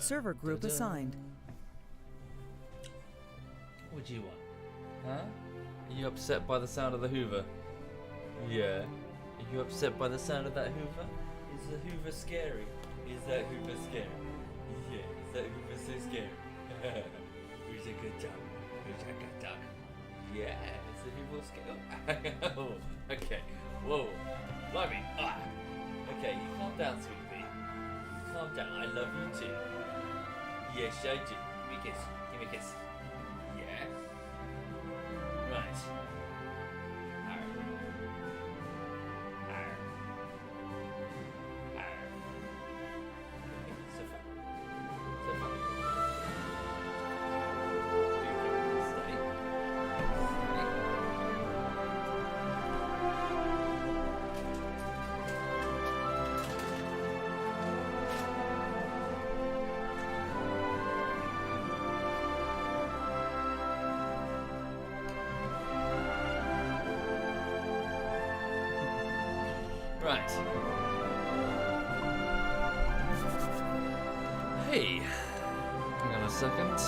Server group assigned. What do you want? Huh? Are you upset by the sound of the Hoover? Yeah. Are you upset by the sound of that Hoover? Is the Hoover scary? Is that Hoover scary? Yeah. Is that Hoover so scary? Who's a good dog? Who's a good dog? Yeah. Is the Hoover scary? Oh, okay. Whoa. Blimey. Ah. Okay, you calm down, sweet pea. Calm down. I love you too. Yes, I do. Give me a kiss. Give me a kiss. Yeah. Right. Arr. Arr. Arr. Okay, so far. So far. Stay. Right. Hey. Hang on a second.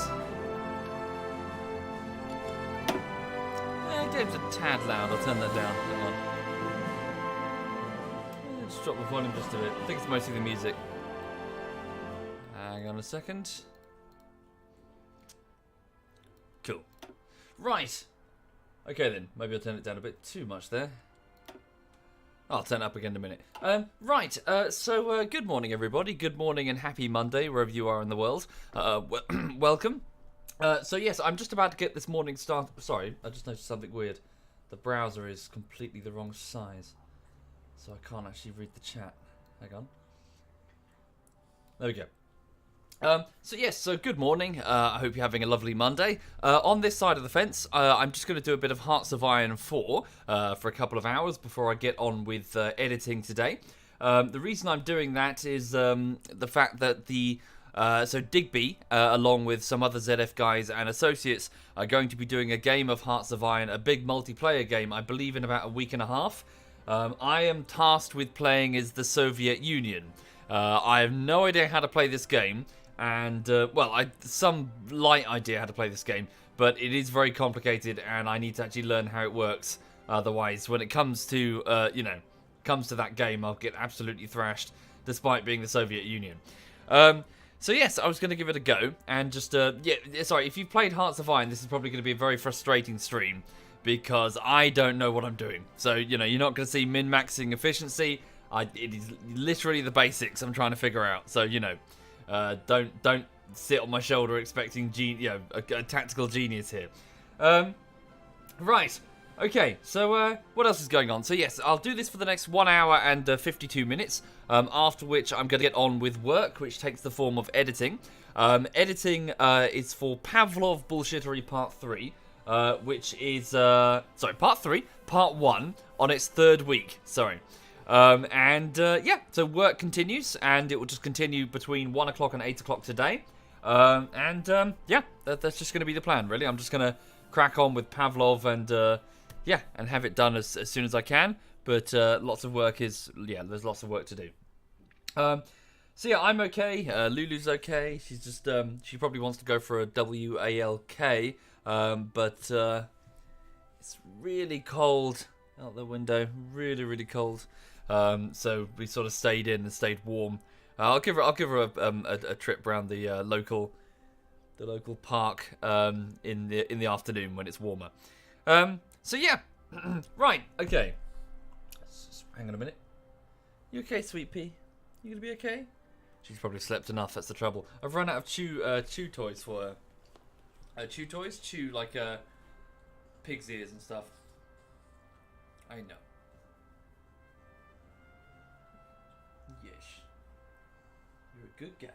Game's a tad loud. I'll turn that down. Hang on. Just drop the volume just a bit. I think it's mostly the music. Hang on a second. Cool. Right. Okay then. Maybe I'll turn it down a bit too much there. I'll turn it up again in a minute. Right, so good morning, everybody. Good morning and happy Monday, wherever you are in the world. Welcome. So yes, I'm just about to get this morning started. Sorry, I just noticed something weird. The browser is completely the wrong size, so I can't actually read the chat. Hang on. There we go. So yes, so good morning. I hope you're having a lovely Monday. On this side of the fence, I'm just going to do a bit of Hearts of Iron 4 for a couple of hours before I get on with editing today. The reason I'm doing that is the fact that so Digby, along with some other ZF guys and associates, are going to be doing a game of Hearts of Iron, a big multiplayer game, I believe in about a week and a half. I am tasked with playing as the Soviet Union. I have no idea how to play this game. And, some light idea how to play this game, but it is very complicated, and I need to actually learn how it works. Otherwise, when it comes to, comes to that game, I'll get absolutely thrashed, despite being the Soviet Union. So yes, I was going to give it a go, and just, sorry, if you've played Hearts of Iron, this is probably going to be a very frustrating stream, because I don't know what I'm doing. So, you're not going to see min-maxing efficiency. It is literally the basics I'm trying to figure out, so, don't sit on my shoulder expecting a tactical genius here. Right. Okay. So what else is going on? So yes, I'll do this for the next 1 hour and 52 minutes. After which I'm going to get on with work, which takes the form of editing. Editing is for Pavlov Bullshittery Part 3, which is Part 1 on its third week. Sorry. So work continues, and it will just continue between 1 o'clock and 8 o'clock today. That's just going to be the plan, really. I'm just going to crack on with Pavlov and have it done as soon as I can. But there's lots of work to do. I'm okay. Lulu's okay. She's just, she probably wants to go for a WALK, but it's really cold out the window. Really, really cold. So we sort of stayed in and stayed warm. I'll give her a trip around the local park in the afternoon when it's warmer. Right, okay. Hang on a minute. You okay, sweet pea? You gonna be okay? She's probably slept enough. That's the trouble. I've run out of chew toys for her. Chew toys, like pig's ears and stuff. I know. Yes. You're a good gal.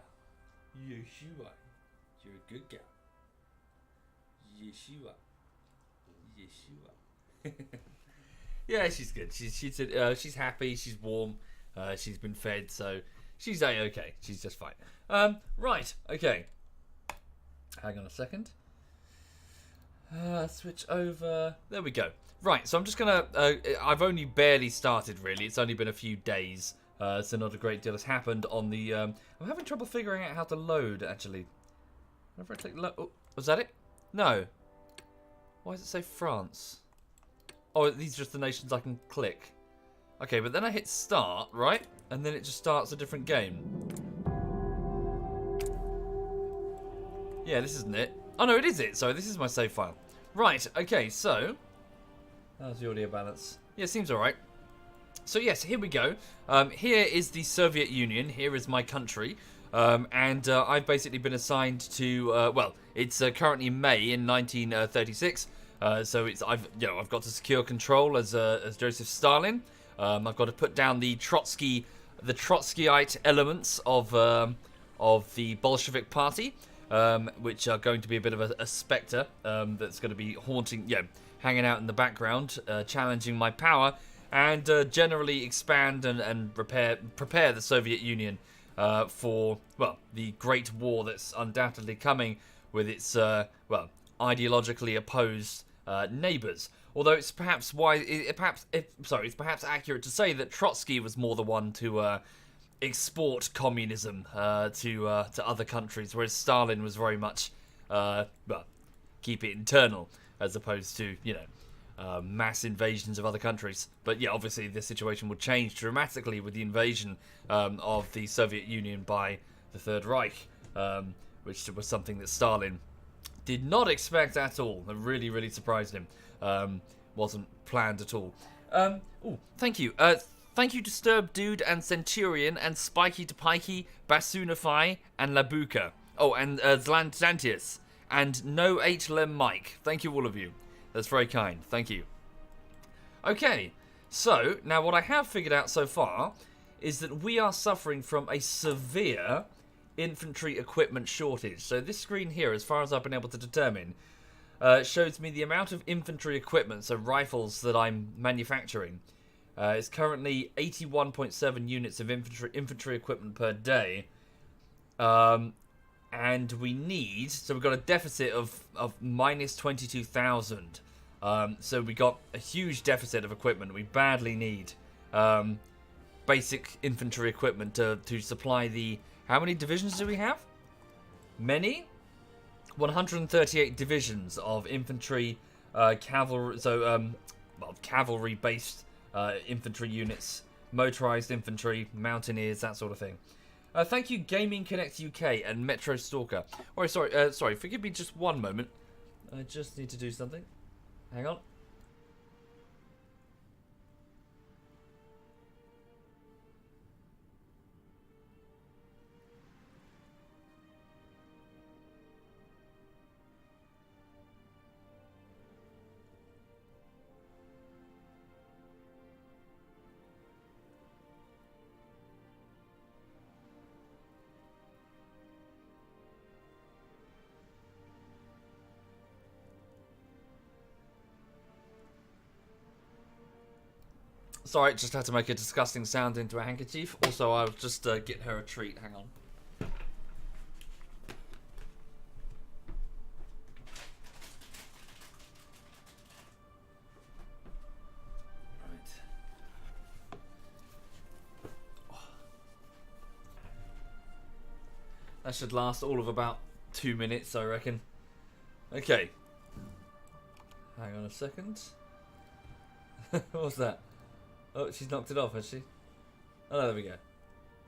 Yes, you are. You're a good gal. Yes, you are. Yes, you are. Yeah, she's good. She's happy. She's warm. She's been fed, so she's a-okay. She's just fine. Right. Okay. Hang on a second. Switch over. There we go. Right, so I'm just gonna. I've only barely started, really. It's only been a few days So not a great deal has happened on the... I'm having trouble figuring out how to load, actually. Whenever I click load... Oh, was that it? No. Why does it say France? Oh, these are just the nations I can click. Okay, but then I hit start, right? And then it just starts a different game. Yeah, this isn't it. Oh, no, it is it. So this is my save file. Right, okay, so... How's the audio balance? Yeah, seems alright. So yes, here we go. Here is the Soviet Union. Here is my country. And I've basically been assigned to... well, it's currently May in 1936. So I've got to secure control as Joseph Stalin. I've got to put down the Trotskyite elements of the Bolshevik Party, which are going to be a bit of a spectre that's going to be haunting, hanging out in the background, challenging my power, and generally expand and prepare the Soviet Union for, well, the Great War that's undoubtedly coming with its, ideologically opposed neighbours. Although it's perhaps it's perhaps accurate to say that Trotsky was more the one to export communism to other countries, whereas Stalin was very much keep it internal as opposed to mass invasions of other countries. But yeah, obviously the situation would change dramatically with the invasion of the Soviet Union by the Third Reich, which was something that Stalin did not expect at all. It really, really surprised him. Wasn't planned at all. Thank you. Thank you, Disturbed Dude and Centurion and Spiky to Pikey, Basunify and Labuka. Oh, and Zlantius and No H Lem Mike. Thank you, all of you. That's very kind. Thank you. Okay, so now what I have figured out so far is that we are suffering from a severe infantry equipment shortage. So this screen here, as far as I've been able to determine, shows me the amount of infantry equipment, so rifles, that I'm manufacturing. It's currently 81.7 units of infantry equipment per day. And we need... So we've got a deficit of minus 22,000. So we got a huge deficit of equipment. We badly need basic infantry equipment to supply the... How many divisions do we have? Many? 138 divisions of infantry, cavalry, so cavalry-based infantry units, motorized infantry, mountaineers, that sort of thing. Thank you, Gaming Connect UK and Metro Stalker. Oh, sorry, forgive me just one moment. I just need to do something. Hang on. Sorry, just had to make a disgusting sound into a handkerchief. Also, I'll just get her a treat. Hang on. Right. That should last all of about 2 minutes, I reckon. Okay. Hang on a second. What's that? Oh, she's knocked it off, has she? Oh, there we go.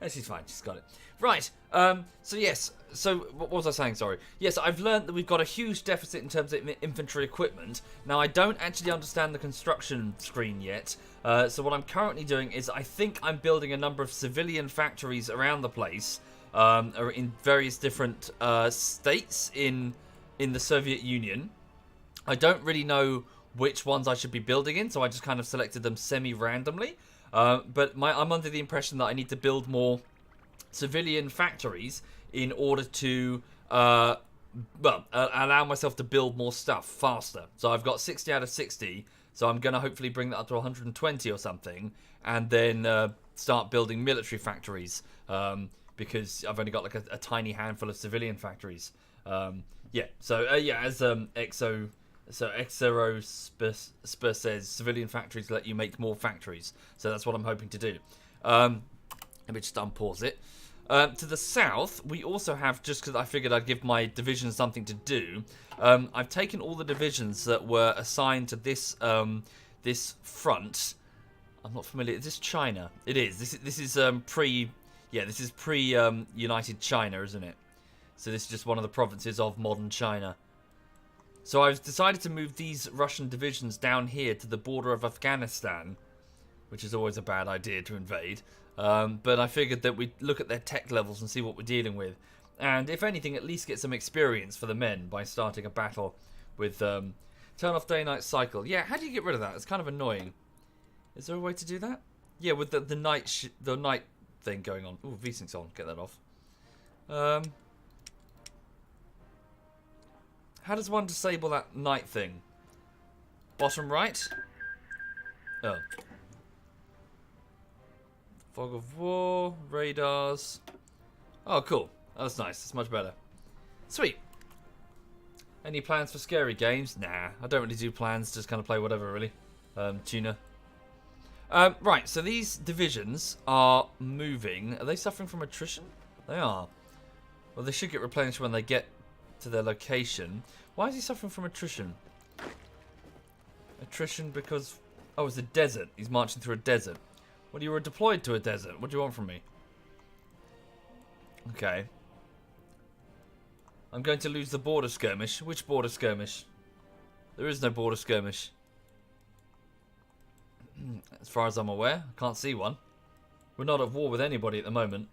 Oh, she's fine. She's got it. Right. So, yes. So, what was I saying? Sorry. Yes, I've learned that we've got a huge deficit in terms of infantry equipment. Now, I don't actually understand the construction screen yet. So, what I'm currently doing is I think I'm building a number of civilian factories around the place. In various different states in the Soviet Union. I don't really know which ones I should be building in, so I just kind of selected them semi-randomly. But I'm under the impression that I need to build more civilian factories in order to allow myself to build more stuff faster. So I've got 60 out of 60, so I'm going to hopefully bring that up to 120 or something, and then start building military factories, because I've only got like a tiny handful of civilian factories. As Exero Spur says, civilian factories let you make more factories. So that's what I'm hoping to do. Let me just unpause it. To the south, we also have, just because I figured I'd give my division something to do, I've taken all the divisions that were assigned to this this front. I'm not familiar. Is this China? It is. This is pre. Yeah, this is pre United China, isn't it? So this is just one of the provinces of modern China. So I've decided to move these Russian divisions down here to the border of Afghanistan, which is always a bad idea to invade. But I figured that we'd look at their tech levels and see what we're dealing with. And if anything, at least get some experience for the men by starting a battle with turn off day-night cycle. Yeah, how do you get rid of that? It's kind of annoying. Is there a way to do that? Yeah, with the night thing going on. Ooh, V-Sync's on. Get that off. How does one disable that night thing? Bottom right? Oh. Fog of war, radars. Oh, cool. Oh, that's nice. That's much better. Sweet. Any plans for scary games? Nah, I don't really do plans. Just kind of play whatever, really. Tuna. Right, so these divisions are moving. Are they suffering from attrition? They are. Well, they should get replenished when they get to their location. Why is he suffering from attrition? Attrition because... Oh, it's a desert. He's marching through a desert. Well, you were deployed to a desert. What do you want from me? Okay. I'm going to lose the border skirmish. Which border skirmish? There is no border skirmish. As far as I'm aware, I can't see one. We're not at war with anybody at the moment.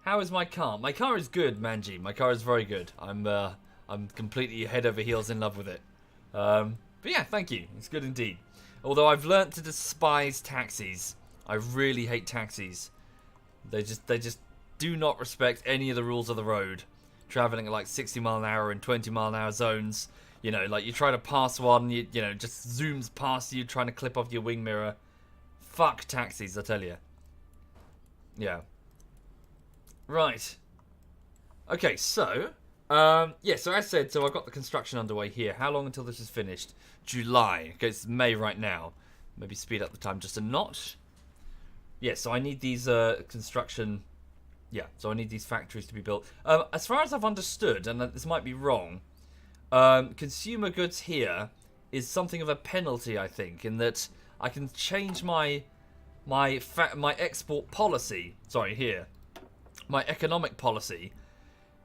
How is my car? My car is good, Manji. My car is very good. I'm completely head over heels in love with it. But yeah, thank you. It's good indeed. Although I've learnt to despise taxis. I really hate taxis. They just do not respect any of the rules of the road. Traveling at like 60 mile an hour and 20 mile an hour zones. You know, like you try to pass one, you know, just zooms past you trying to clip off your wing mirror. Fuck taxis, I tell you. Yeah. Right. Okay, so... yeah, so as I said, so I've got the construction underway here. How long until this is finished? July. Okay, it's May right now. Maybe speed up the time just a notch. Yeah, so I need these construction... Yeah, so I need these factories to be built. As far as I've understood, and this might be wrong, consumer goods here is something of a penalty, I think, in that I can change my export policy. Sorry, here. My economic policy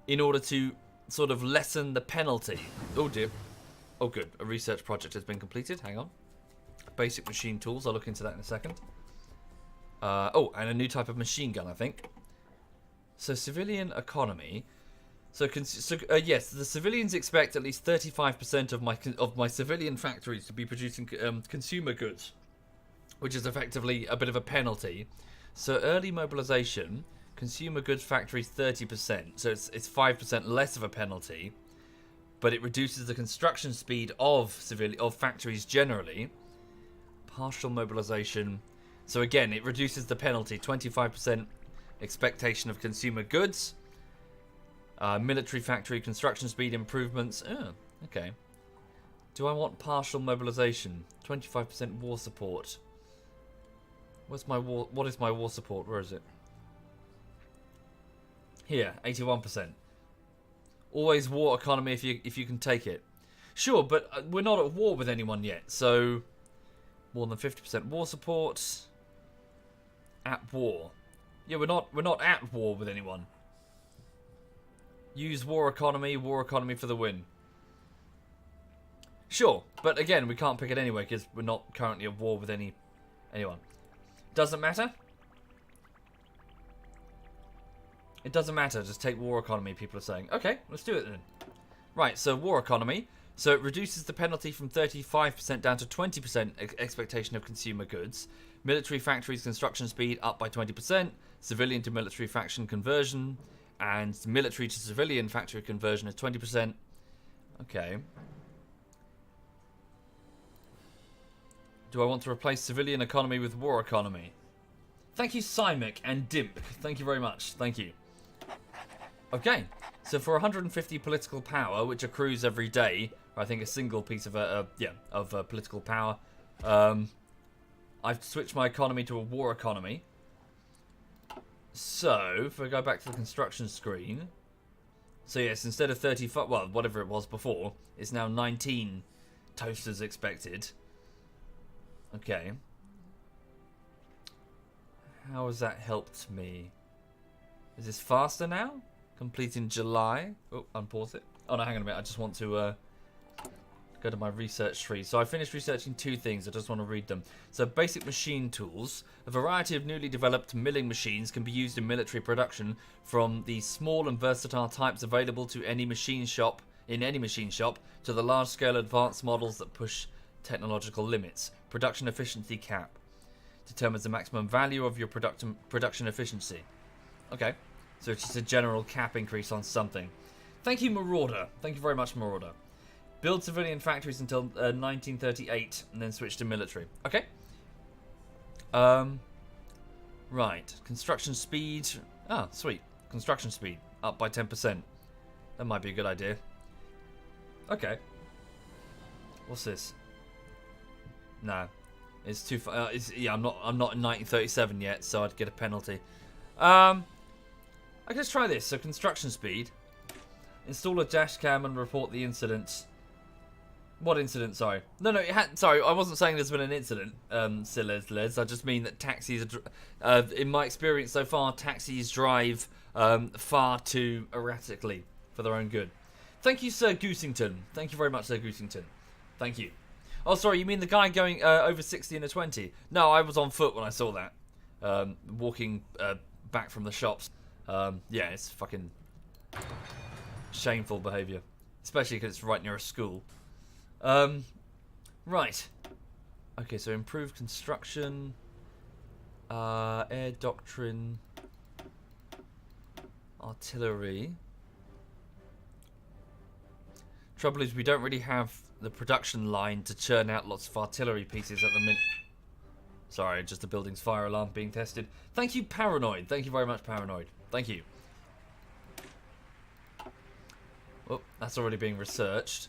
in order to sort of lessen the penalty. Oh dear. Oh good. A research project has been completed. Hang on. Basic machine tools. I'll look into that in a second. Oh, and a new type of machine gun, I think. So civilian economy. So yes, the civilians expect at least 35% of my civilian factories to be producing consumer goods, which is effectively a bit of a penalty. So early mobilization, consumer goods factories 30%. So it's 5% less of a penalty, but it reduces the construction speed of factories generally. Partial mobilization. So again, it reduces the penalty. 25% expectation of consumer goods. Military factory construction speed improvements. Oh, okay. Do I want partial mobilization? 25% war support. Where's my war? What is my war support? Where is it? Here, 81%. Always war economy if you can take it. Sure, but we're not at war with anyone yet, so more than 50% war support. At war. Yeah, we're not at war with anyone. Use war economy for the win. Sure, but again, we can't pick it anyway because we're not currently at war with anyone. Doesn't matter. It doesn't matter, just take war economy, people are saying. Okay, let's do it then. Right, so war economy. So it reduces the penalty from 35% down to 20% expectation of consumer goods. Military factories construction speed up by 20%. Civilian to military faction conversion. And military to civilian factory conversion is 20%. Okay. Do I want to replace civilian economy with war economy? Thank you, Simic and Dimp. Thank you very much. Thank you. Okay. So for 150 political power, which accrues every day, I think a single piece of political power, I've switched my economy to a war economy. So, if I go back to the construction screen... So yes, instead of 35, well, whatever it was before, it's now 19 toasters expected. Okay. How has that helped me? Is this faster now? Complete in July. Oh, unpause it. Oh no, hang on a minute. I just want to go to my research tree. So I finished researching 2 things. I just want to read them. So basic machine tools. A variety of newly developed milling machines can be used in military production, from the small and versatile types available to any machine shop to the large-scale advanced models that push technological limits. Production efficiency cap determines the maximum value of your production efficiency. Okay, so it's just a general cap increase on something. Thank you, Marauder. Thank you very much, Marauder. Build civilian factories until 1938 and then switch to military. Okay. Right. Construction speed. Ah, sweet. Construction speed up by 10%. That might be a good idea. Okay. What's this? No. It's too far. Yeah, I'm not in 1937 yet, so I'd get a penalty. I can just try this. So construction speed. Install a dash cam and report the incident. What incident? Sorry. No. Sorry, I wasn't saying there's been an incident. Les. I just mean that taxis. In my experience so far, taxis drive far too erratically for their own good. Thank you, Sir Goosington. Thank you very much, Sir Goosington. Thank you. Oh, sorry. You mean the guy going over 60 in a 20? No, I was on foot when I saw that. Walking back from the shops. Yeah, it's fucking shameful behaviour, especially because it's right near a school. Right. Okay, so improved construction, air doctrine, artillery. Trouble is, we don't really have the production line to churn out lots of artillery pieces at the minute. Sorry, just the building's fire alarm being tested. Thank you, Paranoid. Thank you very much, Paranoid. Thank you. Oh, that's already being researched.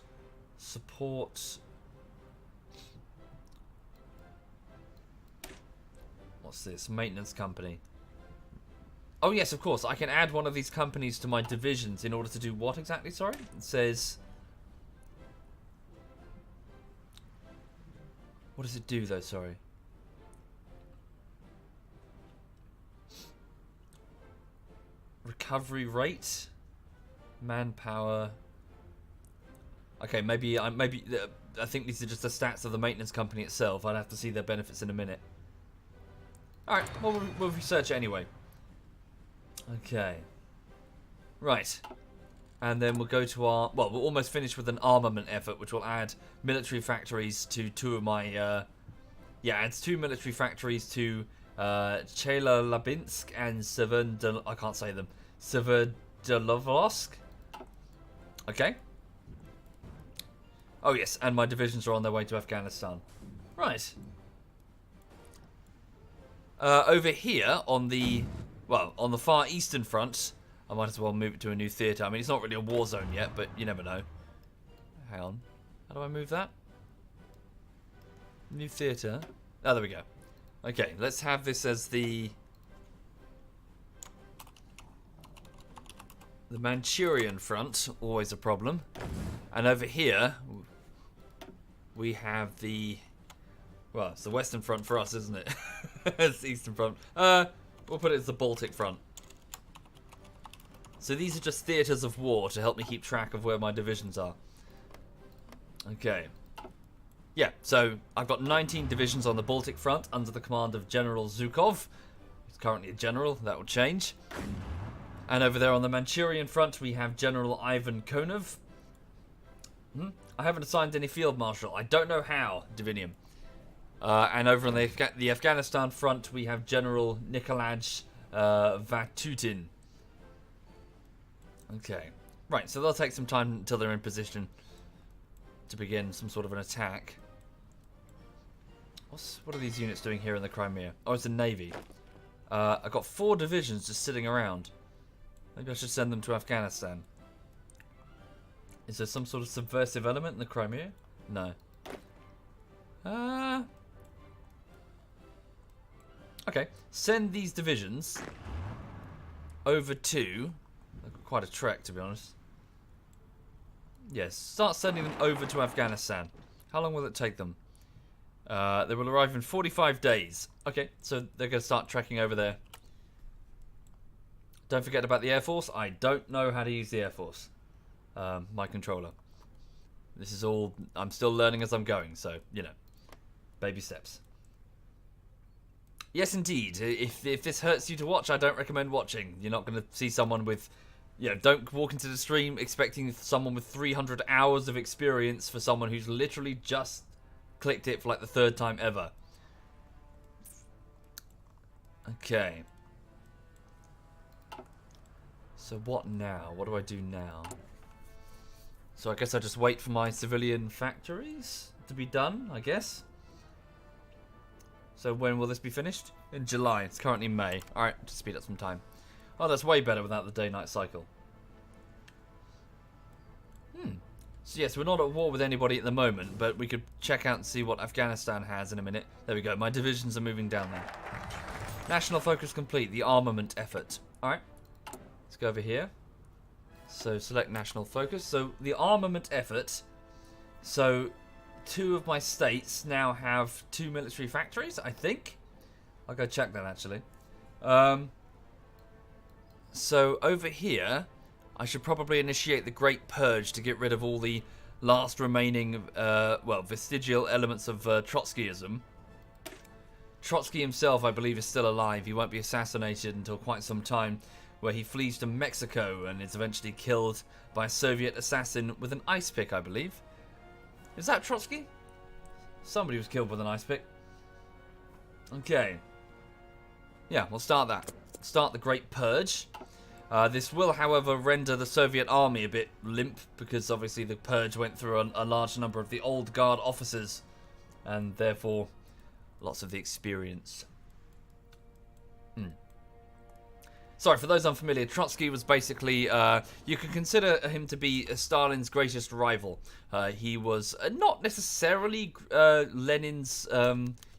Support. What's this? Maintenance company. Oh, yes, of course. I can add one of these companies to my divisions in order to do what exactly? Sorry? It says... What does it do, though? Sorry. Recovery rate. Manpower. Okay, maybe I think these are just the stats of the maintenance company itself. I'd have to see their benefits in a minute. Alright, well, we'll research it anyway. Okay. Right. And then we'll go to our... Well, we're almost finished with an armament effort, which will add military factories to 2 of my... yeah, adds 2 military factories to Chelyabinsk and I can't say them. Sverdlovsk. Okay. Oh, yes, and my divisions are on their way to Afghanistan. Right. Over here, on the far eastern front, I might as well move it to a new theatre. I mean, it's not really a war zone yet, but you never know. Hang on. How do I move that? New theatre. Oh, there we go. Okay, let's have this as the Manchurian front. Always a problem. And over here, we have the... Well, it's the Western Front for us, isn't it? It's the Eastern Front. We'll put it as the Baltic Front. So these are just theatres of war to help me keep track of where my divisions are. Okay. Yeah, so I've got 19 divisions on the Baltic Front under the command of General Zhukov. He's currently a general. That will change. And over there on the Manchurian Front, we have General Ivan Konov. I haven't assigned any field marshal. I don't know how, Divinium. And over on the Afghanistan front, we have General Nikolaj Vatutin. Okay. Right, so they'll take some time until they're in position to begin some sort of an attack. What are these units doing here in the Crimea? Oh, it's the Navy. I've got 4 divisions just sitting around. Maybe I should send them to Afghanistan. Is there some sort of subversive element in the Crimea? No. Okay. Send these divisions over to... Quite a trek, to be honest. Yes, start sending them over to Afghanistan. How long will it take them? They will arrive in 45 days. Okay, so they're going to start trekking over there. Don't forget about the Air Force. I don't know how to use the Air Force. My controller. This is all... I'm still learning as I'm going, so, you know. Baby steps. Yes, indeed. If this hurts you to watch, I don't recommend watching. You're not going to see someone with... You know, don't walk into the stream expecting someone with 300 hours of experience for someone who's literally just clicked it for like the 3rd time ever. Okay. So what now? What do I do now? So I guess I just wait for my civilian factories to be done, I guess. So when will this be finished? In July. It's currently May. Alright, to speed up some time. Oh, that's way better without the day-night cycle. So yes, we're not at war with anybody at the moment, but we could check out and see what Afghanistan has in a minute. There we go. My divisions are moving down there. National focus complete. The armament effort. Alright. Let's go over here. So select national focus. So the armament effort. So 2 of my states now have 2 military factories, I think. I'll go check that actually. So over here, I should probably initiate the Great Purge to get rid of all the last remaining, well, vestigial elements of Trotskyism. Trotsky himself, I believe, is still alive. He won't be assassinated until quite some time, where he flees to Mexico and is eventually killed by a Soviet assassin with an ice pick, I believe. Is that Trotsky? Somebody was killed with an ice pick. Okay. Yeah, we'll start that. Start the Great Purge. This will, however, render the Soviet army a bit limp, because obviously the purge went through a large number of the old guard officers, and therefore lots of the experience. Sorry, for those unfamiliar, Trotsky was basically, you could consider him to be Stalin's greatest rival. He was not necessarily Lenin's,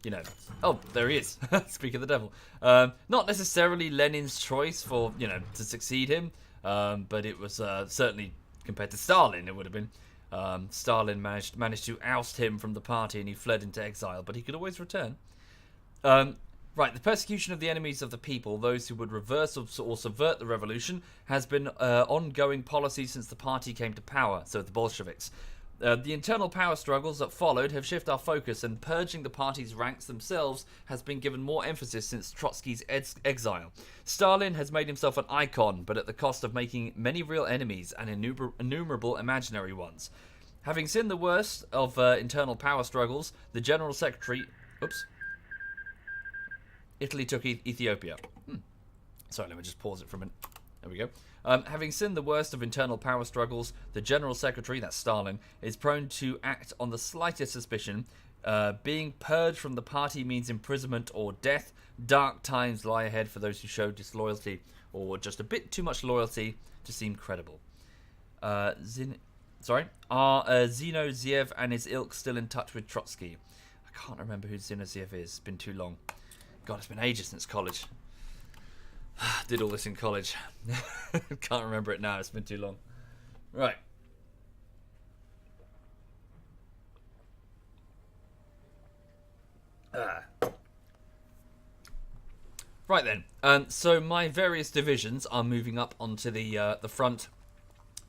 you know... Oh, there he is. Speak of the devil. Not necessarily Lenin's choice for, you know, to succeed him, but it was certainly, compared to Stalin, it would have been. Stalin managed to oust him from the party and he fled into exile, but he could always return. Right, the persecution of the enemies of the people, those who would reverse or subvert the revolution, has been ongoing policy since the party came to power, so the Bolsheviks. The internal power struggles that followed have shifted our focus, and purging the party's ranks themselves has been given more emphasis since Trotsky's exile. Stalin has made himself an icon, but at the cost of making many real enemies and innumerable imaginary ones. Having seen the worst of internal power struggles, the General Secretary... Oops. Italy took Ethiopia. Sorry, let me just pause it for a minute. There we go. Having seen the worst of internal power struggles, the General Secretary, that's Stalin, is prone to act on the slightest suspicion. Being purged from the party means imprisonment or death. Dark times lie ahead for those who show disloyalty or just a bit too much loyalty to seem credible. Are Zino Ziev and his ilk still in touch with Trotsky? I can't remember who Zino Ziev is. It's been too long. God, it's been ages since college. Did all this in college. Can't remember it now. It's been too long. Right. Right then. So my various divisions are moving up onto the front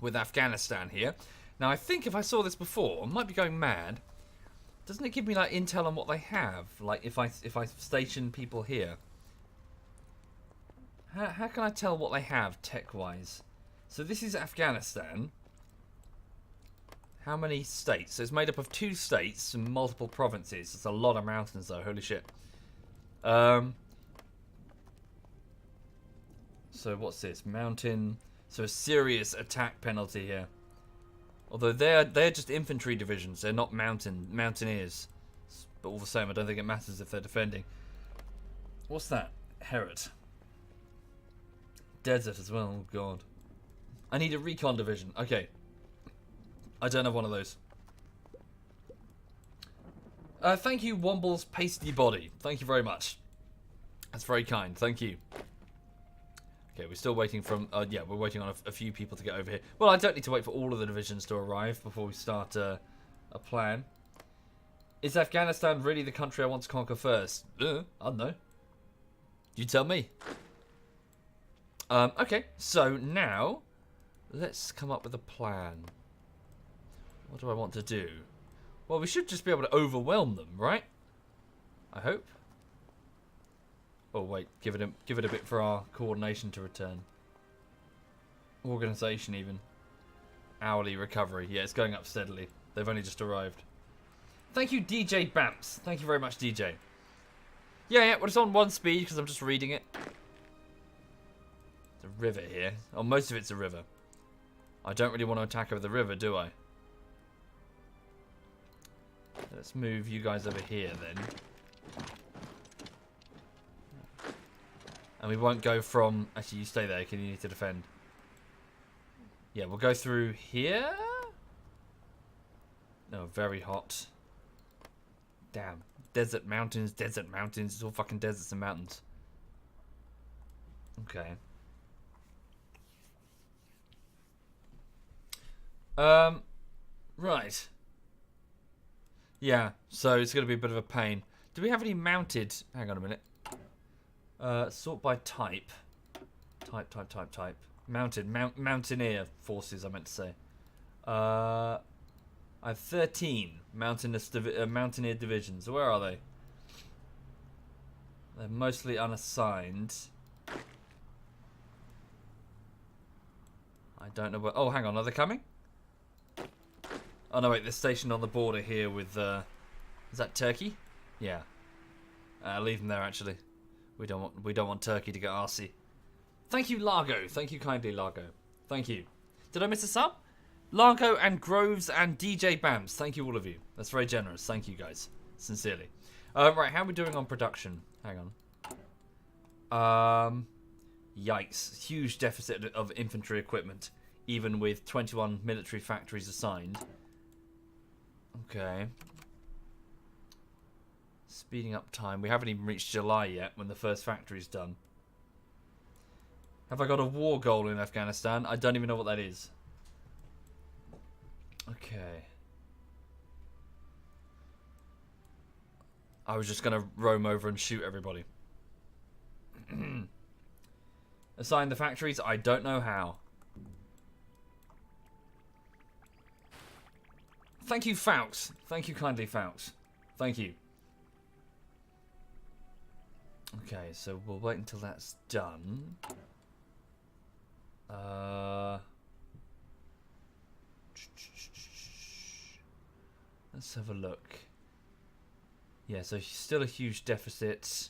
with Afghanistan here. Now I think if I saw this before, I might be going mad. Doesn't it give me like intel on what they have? Like if I station people here. How can I tell what they have tech-wise? So this is Afghanistan. How many states? So it's made up of 2 states and multiple provinces. It's a lot of mountains though, holy shit. So what's this? Mountain. So a serious attack penalty here. Although they're just infantry divisions. They're not mountaineers. But all the same, I don't think it matters if they're defending. What's that? Herat. Desert as well. Oh god. I need a recon division. Okay. I don't have one of those. Thank you, Womble's pasty body. Thank you very much. That's very kind. Thank you. Okay, we're still waiting from... yeah, we're waiting on a few people to get over here. Well, I don't need to wait for all of the divisions to arrive before we start a plan. Is Afghanistan really the country I want to conquer first? I don't know. You tell me. Okay, so now... let's come up with a plan. What do I want to do? Well, we should just be able to overwhelm them, right? I hope. Oh wait, give it a bit for our coordination to return. Organisation even. Hourly recovery. Yeah, it's going up steadily. They've only just arrived. Thank you, DJ Bamps. Thank you very much, DJ. Yeah, well, it's on 1 speed because I'm just reading it. It's a river here. Oh, most of it's a river. I don't really want to attack over the river, do I? Let's move you guys over here then. And we won't go from... actually, you stay there because you need to defend. Yeah, we'll go through here. No, very hot. Damn. Desert mountains, desert mountains. It's all fucking deserts and mountains. Okay. Right. Yeah, so it's going to be a bit of a pain. Do we have any mounted... hang on a minute. Sort by type. Type. Mounted. Mountaineer forces, I meant to say. I have 13 mountaineer divisions. Where are they? They're mostly unassigned. I don't know where... oh, hang on. Are they coming? Oh, no, wait. They're stationed on the border here with... is that Turkey? Yeah. Leave them there, actually. We don't want Turkey to get arsey. Thank you, Largo. Thank you kindly, Largo. Thank you. Did I miss a sub? Largo and Groves and DJ Bams. Thank you, all of you. That's very generous. Thank you, guys. Sincerely. Right, how are we doing on production? Hang on. Yikes. Huge deficit of infantry equipment, even with 21 military factories assigned. Okay. Speeding up time. We haven't even reached July yet when the first factory's done. Have I got a war goal in Afghanistan? I don't even know what that is. Okay. I was just going to roam over and shoot everybody. Assign the factories? I don't know how. Thank you, Faux. Thank you kindly, Faux. Thank you. Okay, so we'll wait until that's done. Let's have a look. Yeah, so still a huge deficit.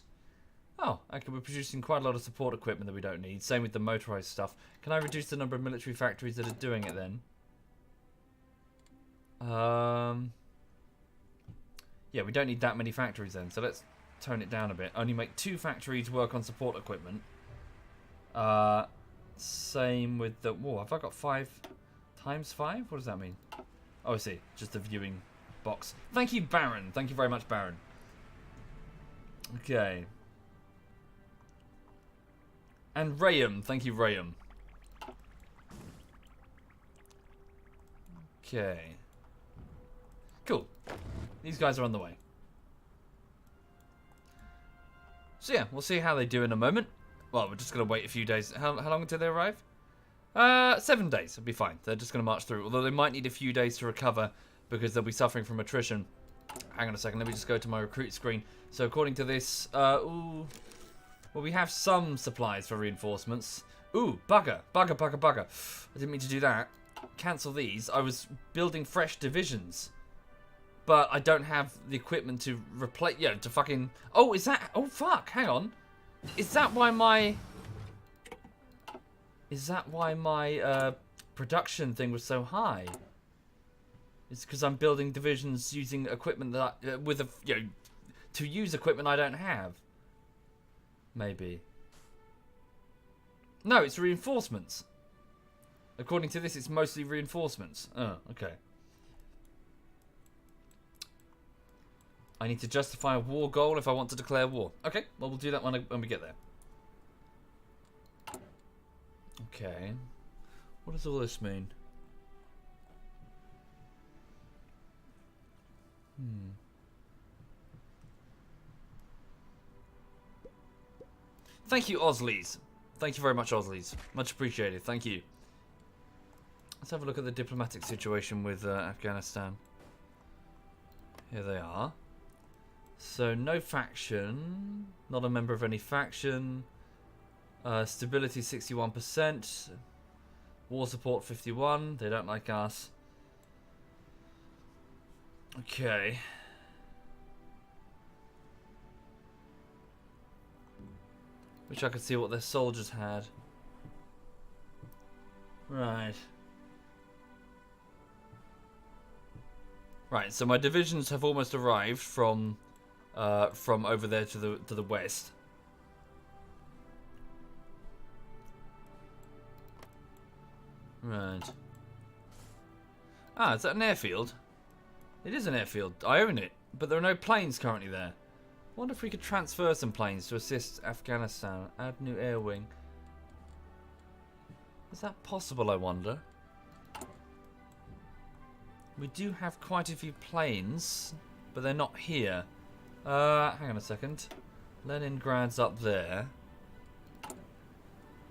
Oh, okay, we're producing quite a lot of support equipment that we don't need. Same with the motorized stuff. Can I reduce the number of military factories that are doing it then? Yeah, we don't need that many factories then, so let's tone it down a bit. Only make 2 factories work on support equipment. Same with the... whoa, have I got 5 times 5? What does that mean? Oh, I see. Just the viewing box. Thank you, Baron. Thank you very much, Baron. Okay. And Rayum. Thank you, Rayum. Okay. Cool. These guys are on the way. So yeah, we'll see how they do in a moment. Well, we're just going to wait a few days. How long until they arrive? 7 days. It'll be fine. They're just going to march through. Although they might need a few days to recover because they'll be suffering from attrition. Hang on a second. Let me just go to my recruit screen. So according to this... ooh. Well, we have some supplies for reinforcements. Ooh, bugger. Bugger. I didn't mean to do that. Cancel these. I was building fresh divisions. But I don't have the equipment to replace... yeah, to fucking... oh, is that... oh, fuck. Hang on. Is that why my... is that why my production thing was so high? It's because I'm building divisions using equipment that I, with a... you know, to use equipment I don't have. Maybe. No, it's reinforcements. According to this, it's mostly reinforcements. Oh, okay. I need to justify a war goal if I want to declare war. Okay, well, we'll do that when we get there. Okay. What does all this mean? Thank you, Osleys. Thank you very much, Osleys. Much appreciated. Thank you. Let's have a look at the diplomatic situation with Afghanistan. Here they are. So, no faction. Not a member of any faction. Stability 61%. War support 51. They don't like us. Okay. Wish I could see what their soldiers had. Right. Right, so my divisions have almost arrived from over there to the west. Right. Ah, is that an airfield? It is an airfield. I own it, but there are no planes currently there. I wonder if we could transfer some planes to assist Afghanistan. Add new air wing. Is that possible, I wonder? We do have quite a few planes, but they're not here. Hang on a second. Leningrad's up there.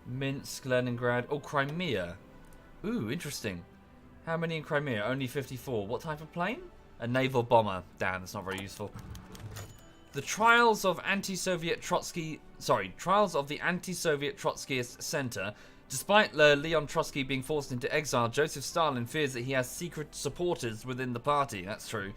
Minsk, Leningrad. Oh, Crimea. Ooh, interesting. How many in Crimea? Only 54. What type of plane? A naval bomber. Damn, that's not very useful. The trials of anti-Soviet Trotsky... Sorry, trials of the anti-Soviet Trotskyist Center. Despite Leon Trotsky being forced into exile, Joseph Stalin fears that he has secret supporters within the party. That's true.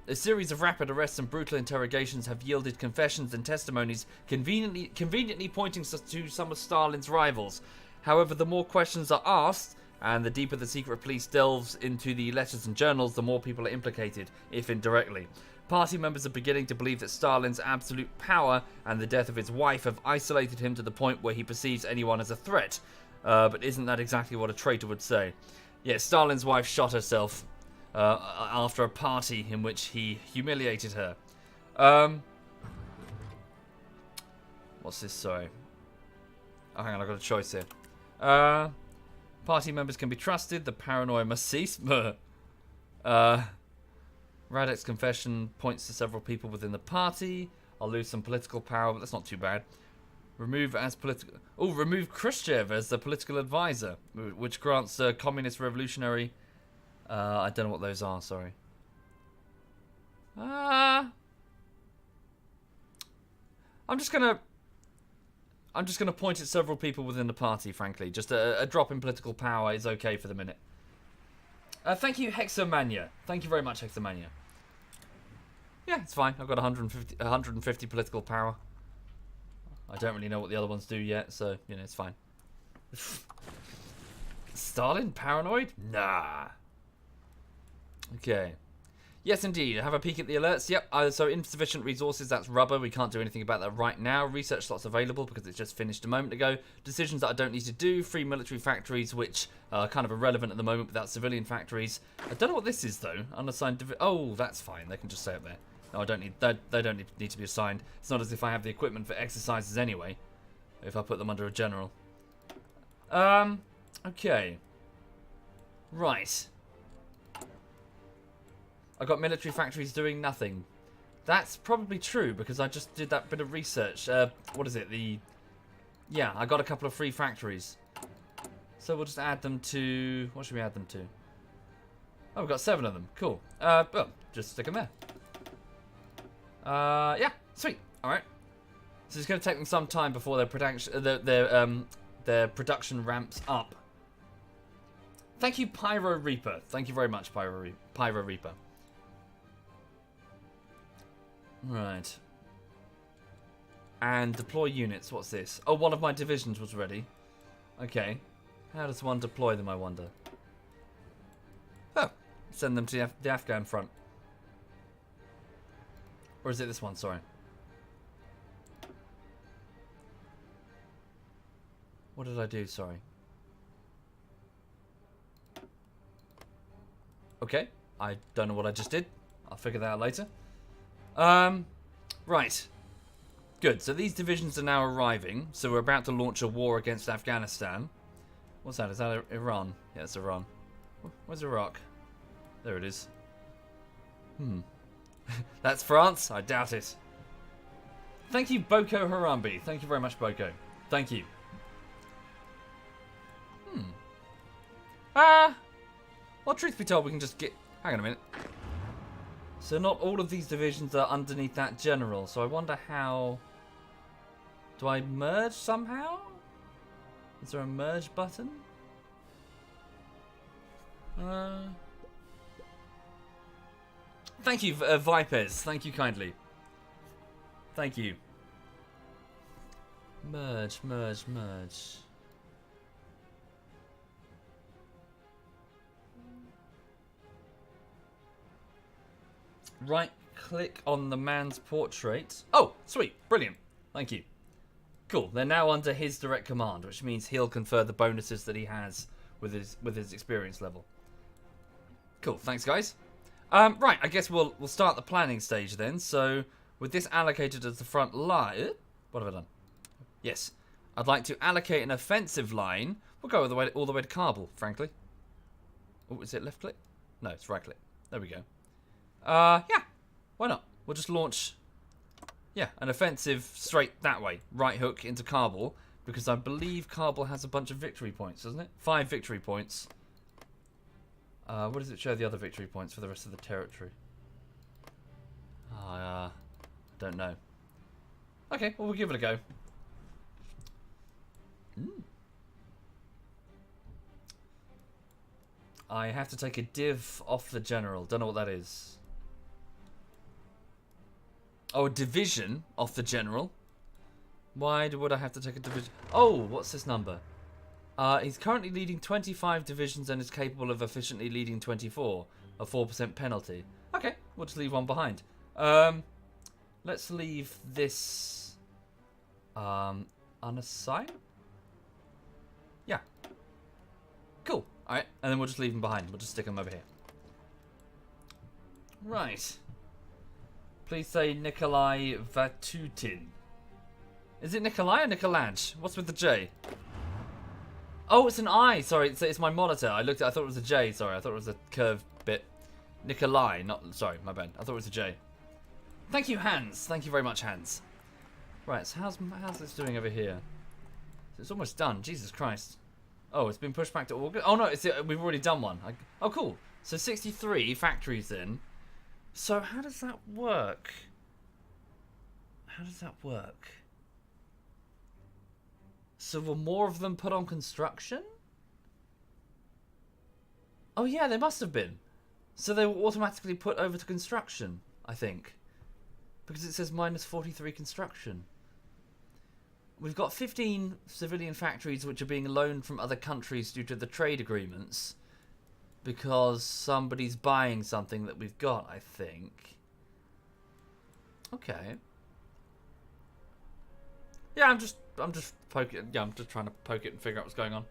A series of rapid arrests and brutal interrogations have yielded confessions and testimonies conveniently pointing to some of Stalin's rivals. However, the more questions are asked, and the deeper the secret police delves into the letters and journals, the more people are implicated, if indirectly. Party members are beginning to believe that Stalin's absolute power and the death of his wife have isolated him to the point where he perceives anyone as a threat. But isn't that exactly what a traitor would say? Yes, Stalin's wife shot herself after a party in which he humiliated her. What's this? Sorry. Oh, hang on, I've got a choice here. Party members can be trusted. The paranoia must cease. Radek's confession points to several people within the party. I'll lose some political power, but that's not too bad. Remove Khrushchev as the political advisor, which grants communist revolutionary. I don't know what those are. Sorry. I'm just gonna point at several people within the party. Frankly, just a drop in political power is okay for the minute. Thank you, Hexomania. Thank you very much, Hexomania. Yeah, it's fine. I've got 150 political power. I don't really know what the other ones do yet, so, you know, it's fine. Stalin paranoid? Nah. Okay. Yes, indeed. Have a peek at the alerts. Yep. So insufficient resources. That's rubber. We can't do anything about that right now. Research slots available because it's just finished a moment ago. Decisions that I don't need to do. Free military factories, which are kind of irrelevant at the moment without civilian factories. I don't know what this is though. Unassigned. Oh, that's fine. They can just stay up there. No, I don't need. They don't need to be assigned. It's not as if I have the equipment for exercises anyway. If I put them under a general. Okay. Right. I got military factories doing nothing. That's probably true because I just did that bit of research. What is it? Yeah, I got a couple of free factories. So we'll just add them to... What should we add them to? Oh, we've got 7 of them. Cool. Well, just stick them there. Yeah, sweet. All right. So it's going to take them some time before their production ramps up. Thank you, Pyro Reaper. Thank you very much, Pyro Reaper. Right. And deploy units. What's this? Oh, one of my divisions was ready. Okay. How does one deploy them, I wonder? Oh, send them to the Afghan front. Or is it this one? Sorry. What did I do? Sorry. Okay. I don't know what I just did. I'll figure that out later. Right. Good. So these divisions are now arriving. So we're about to launch a war against Afghanistan. What's that? Is that Iran? Yeah, it's Iran. Where's Iraq? There it is. That's France? I doubt it. Thank you, Boko Harambe. Thank you very much, Boko. Thank you. Well, truth be told, we can just get... Hang on a minute. So not all of these divisions are underneath that general, so I wonder how... Do I merge somehow? Is there a merge button? Thank you, Vipers. Thank you kindly. Thank you. Merge, merge, merge. Right click on the man's portrait. Oh, sweet. Brilliant. Thank you. Cool. They're now under his direct command, which means he'll confer the bonuses that he has with his experience level. Cool. Thanks, guys. Right. I guess we'll start the planning stage then. So with this allocated as the front line, what have I done? Yes, I'd like to allocate an offensive line. We'll go all the way to Kabul, frankly. Oh, is it left click? No, it's right click. There we go. Yeah. Why not? We'll just launch. Yeah, an offensive straight that way. Right hook into Kabul. Because I believe Kabul has a bunch of victory points, doesn't it? 5 victory points. What does it show the other victory points for the rest of the territory? Don't know. Okay, well, we'll give it a go. I have to take a div off the general. Don't know what that is. Oh, a division off the general. Why would I have to take a division? Oh, what's this number? He's currently leading 25 divisions and is capable of efficiently leading 24. A 4% penalty. Okay, we'll just leave one behind. Let's leave this unassigned. Yeah. Cool. Alright, and then we'll just leave him behind. We'll just stick him over here. Right. Please say Nikolai Vatutin. Is it Nikolai or Nikolaj? What's with the J? Oh, it's an I. Sorry, it's my monitor. I thought it was a J. Sorry, I thought it was a curved bit. Nikolai, not... Sorry, my bad. I thought it was a J. Thank you, Hans. Thank you very much, Hans. Right, so how's this doing over here? It's almost done. Jesus Christ. Oh, it's been pushed back to August. Oh, no, we've already done one. Oh, cool. So 63 factories then. So how does that work? How does that work? So were more of them put on construction? Oh yeah, they must have been. So they were automatically put over to construction, I think. Because it says minus 43 construction. We've got 15 civilian factories which are being loaned from other countries due to the trade agreements. Because somebody's buying something that we've got, I think. Okay. Yeah, I'm just poking. Yeah, I'm just trying to poke it and figure out what's going on.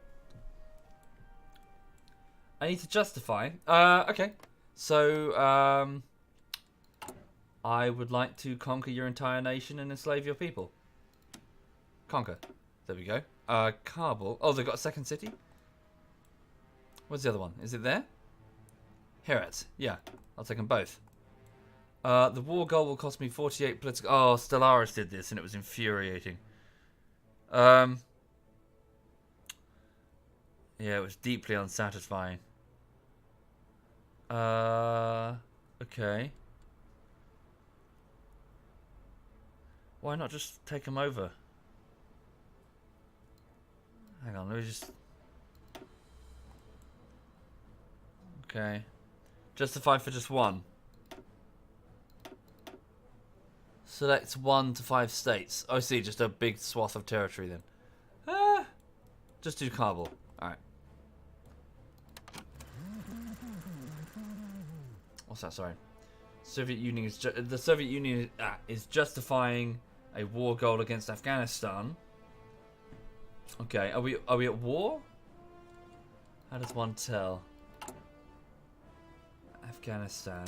I need to justify. Okay. So, I would like to conquer your entire nation and enslave your people. Conquer. There we go. Kabul. Oh, they've got a second city? Where's the other one? Is it there? Herat. Yeah, I'll take them both. The war goal will cost me 48 political... Oh, Stellaris did this and it was infuriating. Yeah, it was deeply unsatisfying. Okay. Why not just take them over? Hang on, let me just... Okay. Justify for just one. Select 1 to 5 states. Oh, I see, just a big swath of territory then. Just do Kabul. Alright. What's that? Sorry. Soviet Union is the Soviet Union is justifying a war goal against Afghanistan. Okay, are we at war? How does one tell? Afghanistan.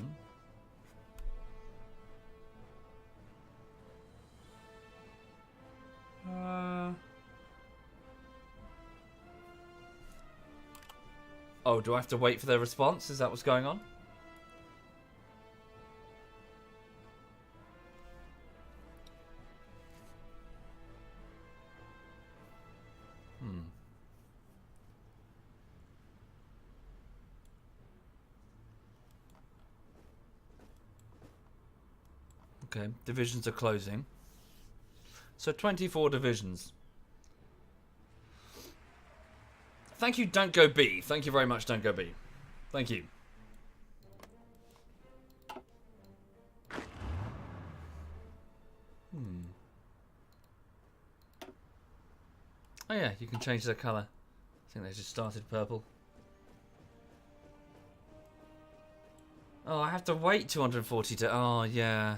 Oh, do I have to wait for their response? Is that what's going on? Okay, divisions are closing. So 24 divisions. Thank you, Don't Go B. Thank you very much, Don't Go B. Thank you. Oh yeah, you can change their colour. I think they just started purple. Oh, I have to wait 240 to... Oh, yeah.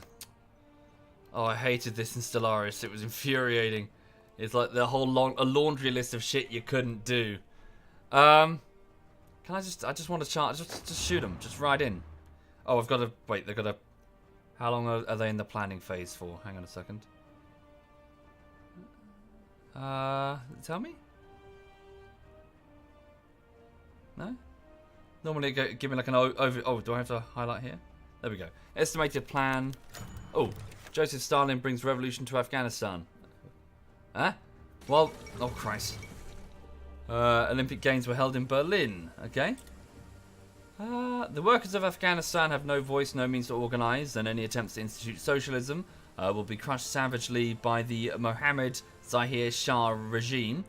Oh, I hated this in Stellaris. It was infuriating. It's like the whole a laundry list of shit you couldn't do. Can I just want to charge... Just shoot them. Just ride in. Oh, I've got to... Wait, they've got to... How long are they in the planning phase for? Hang on a second. Tell me? No? Normally give me like an over... Oh, do I have to highlight here? There we go. Estimated plan... Oh, Joseph Stalin brings revolution to Afghanistan. Huh? Well... Oh, Christ. Olympic Games were held in Berlin. Okay. The workers of Afghanistan have no voice, no means to organise, and any attempts to institute socialism will be crushed savagely by the Mohammed Zahir Shah regime.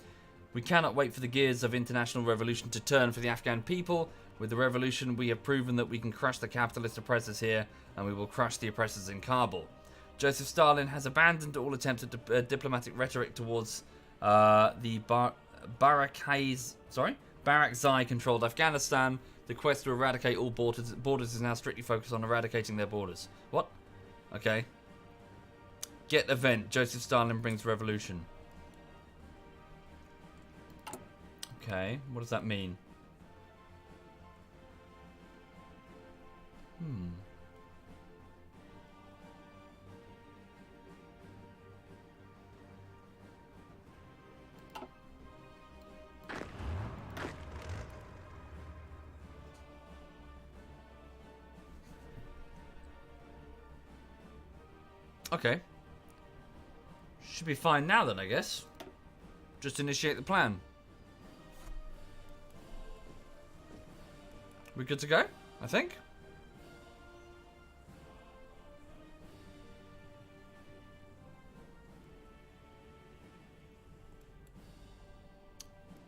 We cannot wait for the gears of international revolution to turn for the Afghan people. With the revolution, we have proven that we can crush the capitalist oppressors here, and we will crush the oppressors in Kabul. Joseph Stalin has abandoned all attempts at diplomatic rhetoric towards the Barakzai-controlled Afghanistan. The quest to eradicate all borders is now strictly focused on eradicating their borders. What? Okay. Get event. Joseph Stalin brings revolution. Okay. What does that mean? Okay. Should be fine now then, I guess. Just initiate the plan. We good to go? I think.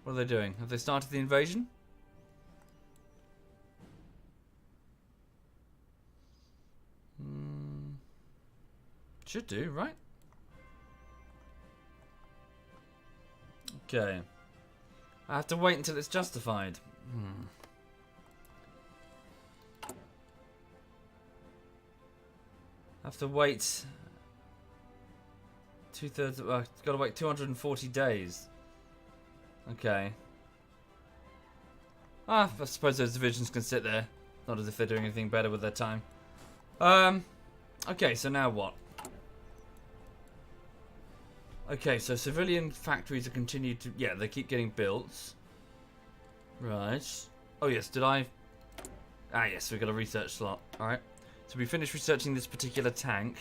What are they doing? Have they started the invasion? Should do, right? Okay. I have to wait until it's justified. I have to wait... Two-thirds... got to wait 240 days. Okay. I suppose those divisions can sit there. Not as if they're doing anything better with their time. Okay, so now what? Okay, so civilian factories are continued to... Yeah, they keep getting built. Right. Oh, yes, did I... Ah, yes, we've got a research slot. Alright. So we finished researching this particular tank.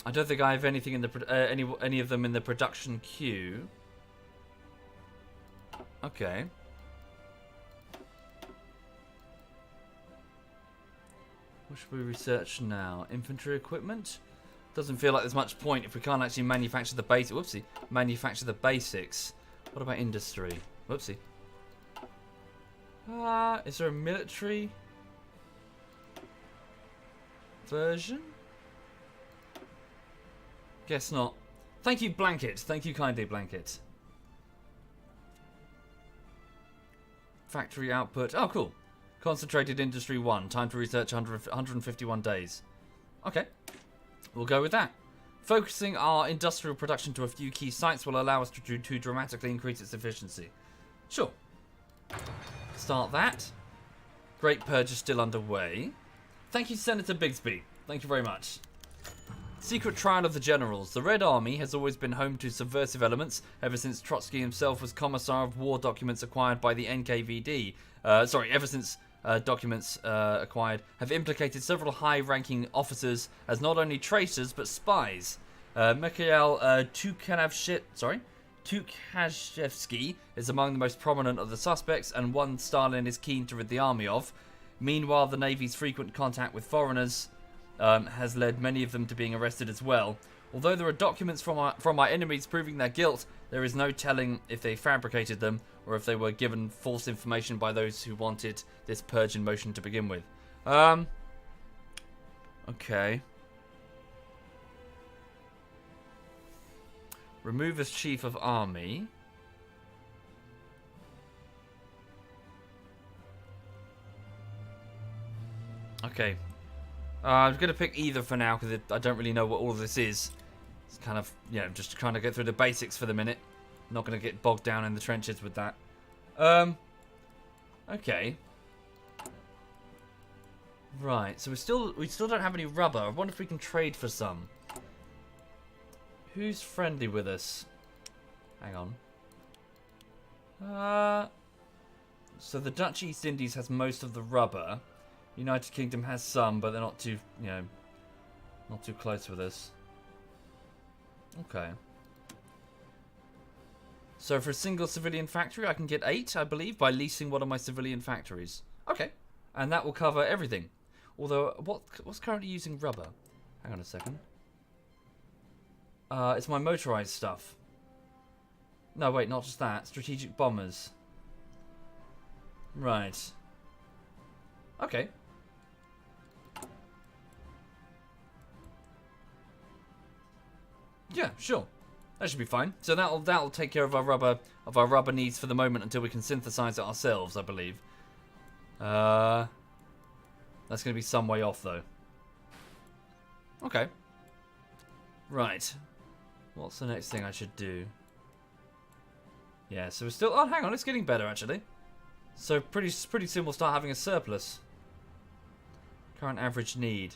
I don't think I have anything in the... any of them in the production queue. Okay. What should we research now? Infantry equipment? Doesn't feel like there's much point if we can't actually manufacture the basics. Whoopsie. Manufacture the basics. What about industry? Whoopsie. Is there a military version? Guess not. Thank you, Blanket. Thank you kindly, Blanket. Factory output. Oh, cool. Concentrated Industry 1. Time to research 151 days. Okay. We'll go with that. Focusing our industrial production to a few key sites will allow us to dramatically increase its efficiency. Sure. Start that. Great Purge is still underway. Thank you, Senator Bigsby. Thank you very much. Secret Trial of the Generals. The Red Army has always been home to subversive elements ever since Trotsky himself was Commissar of War documents acquired by the NKVD. Ever since documents acquired have implicated several high-ranking officers as not only traitors but spies. Mikhail Tukhachevsky is among the most prominent of the suspects, and one Stalin is keen to rid the army of. Meanwhile, the Navy's frequent contact with foreigners has led many of them to being arrested as well. Although there are documents from our enemies proving their guilt, there is no telling if they fabricated them or if they were given false information by those who wanted this purge in motion to begin with. Okay. Remove as chief of army. Okay. I'm going to pick either for now because I don't really know what all of this is. It's kind of, just trying to get through the basics for the minute. Not going to get bogged down in the trenches with that. Okay. Right, so we still don't have any rubber. I wonder if we can trade for some. Who's friendly with us? Hang on. So the Dutch East Indies has most of the rubber. United Kingdom has some, but they're not too, not too close with us. Okay. So for a single civilian factory, I can get 8, I believe, by leasing one of my civilian factories. Okay. And that will cover everything. Although, what's currently using rubber? Hang on a second. It's my motorized stuff. No, wait, not just that. Strategic bombers. Right. Okay. Yeah, sure. That should be fine. So that'll take care of our rubber needs for the moment until we can synthesize it ourselves, I believe. That's going to be some way off though. Okay. Right. What's the next thing I should do? Yeah, so we're still... Oh, hang on, it's getting better, actually. So pretty soon we'll start having a surplus. Current average need.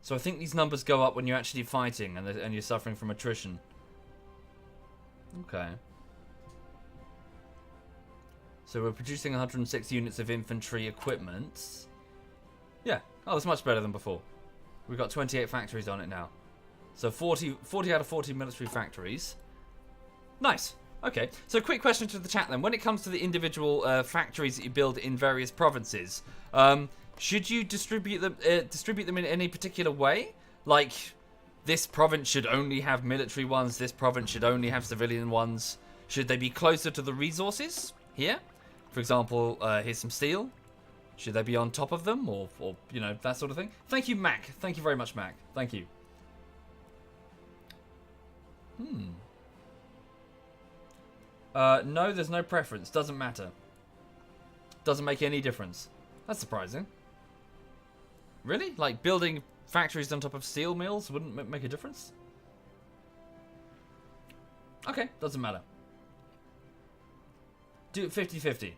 So I think these numbers go up when you're actually fighting and you're suffering from attrition. Okay. So we're producing 106 units of infantry equipment. Yeah. Oh, that's much better than before. We've got 28 factories on it now. So 40 out of 40 military factories. Nice. Okay. So quick question to the chat then. When it comes to the individual factories that you build in various provinces, should you distribute them in any particular way? Like, this province should only have military ones, this province should only have civilian ones. Should they be closer to the resources here? For example, here's some steel. Should they be on top of them, or that sort of thing? Thank you, Mac. Thank you very much, Mac. Thank you. No, there's no preference. Doesn't matter. Doesn't make any difference. That's surprising. Really? Like, building factories on top of steel mills wouldn't make a difference? Okay, doesn't matter. Do it 50-50.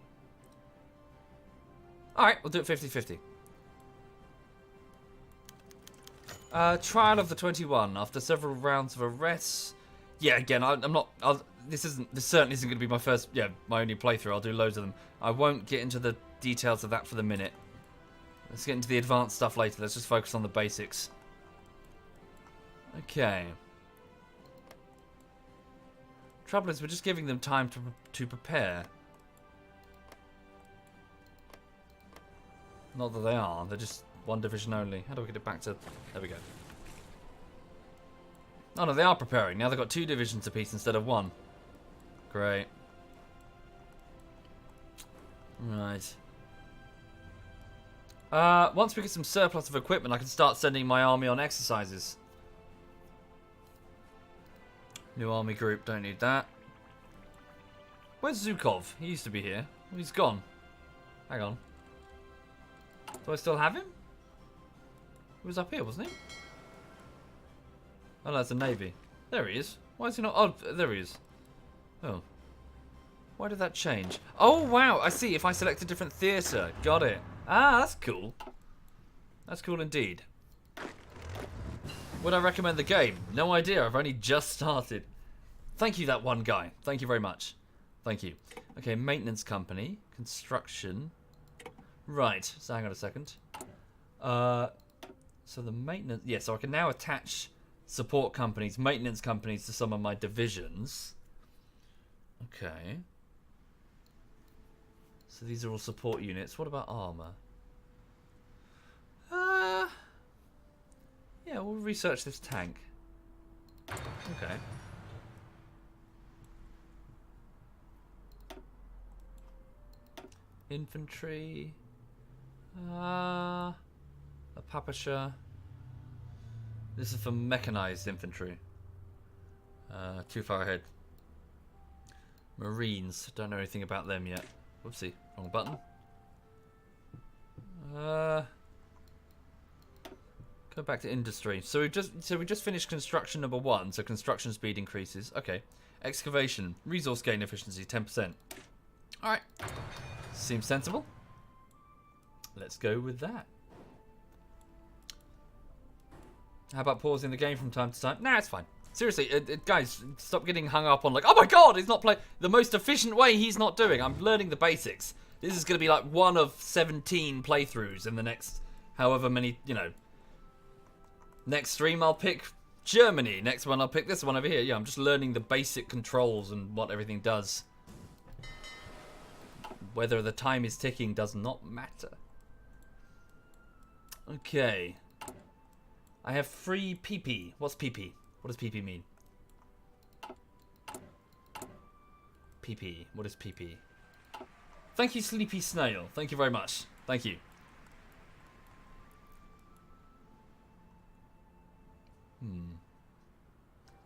Alright, we'll do it 50-50. Trial of the 21. After several rounds of arrests... Yeah, again, I'm not... This certainly isn't going to be my first... Yeah, my only playthrough. I'll do loads of them. I won't get into the details of that for the minute. Let's get into the advanced stuff later. Let's just focus on the basics. Okay. Trouble is, we're just giving them time to prepare. Not that they are. They're just one division only. How do we get it back to... There we go. Oh no, they are preparing. Now they've got 2 divisions apiece instead of 1. Great. Right. Once we get some surplus of equipment, I can start sending my army on exercises. New army group, don't need that. Where's Zhukov? He used to be here. He's gone. Hang on. Do I still have him? He was up here, wasn't he? Oh, no, that's the Navy. There he is. Why is he not... Oh, there he is. Oh. Why did that change? Oh, wow. I see. If I select a different theatre. Got it. Ah, that's cool. That's cool indeed. Would I recommend the game? No idea. I've only just started. Thank you, that one guy. Thank you very much. Thank you. Okay, maintenance company. Construction. Right. So hang on a second. So the maintenance... Yeah, so I can now attach support companies, maintenance companies to some of my divisions. Okay. So these are all support units. What about armor? Yeah, we'll research this tank. Okay. Infantry. A Papasha. This is for mechanized infantry. Too far ahead. Marines. Don't know anything about them yet. Whoopsie. Wrong button. Go back to industry. So we just finished construction number 1. So construction speed increases. Okay. Excavation. Resource gain efficiency 10%. All right. Seems sensible. Let's go with that. How about pausing the game from time to time? Nah, it's fine. Seriously, guys, stop getting hung up on like, oh my god, he's not playing. The most efficient way he's not doing. I'm learning the basics. This is going to be like one of 17 playthroughs in the next however many, you know. Next stream I'll pick Germany. Next one I'll pick this one over here. Yeah, I'm just learning the basic controls and what everything does. Whether the time is ticking does not matter. Okay. I have free PP. What's PP? What does PP mean? PP. What is PP? Thank you, Sleepy Snail. Thank you very much. Thank you.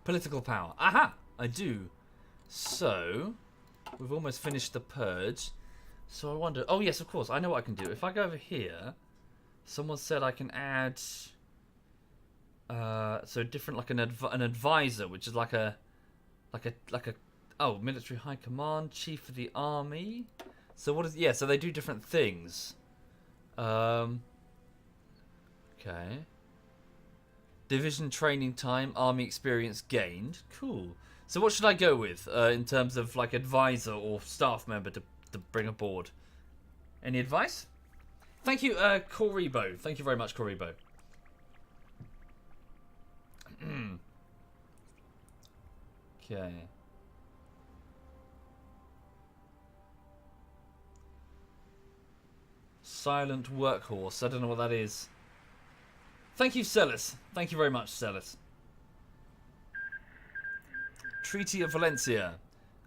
Political power. Aha! I do. So, we've almost finished the purge. So I wonder... Oh, yes, of course. I know what I can do. If I go over here, someone said I can add... so different, like an advisor, which is like a... Oh, military high command, chief of the army. So what is... Yeah, so they do different things. Okay. Division training time, army experience gained. Cool. So what should I go with in terms of like advisor or staff member to bring aboard? Any advice? Thank you, Koribo. Thank you very much, Koribo. Okay. Silent workhorse. I don't know what that is. Thank you, Celis. Thank you very much, Celis. Treaty of Valencia.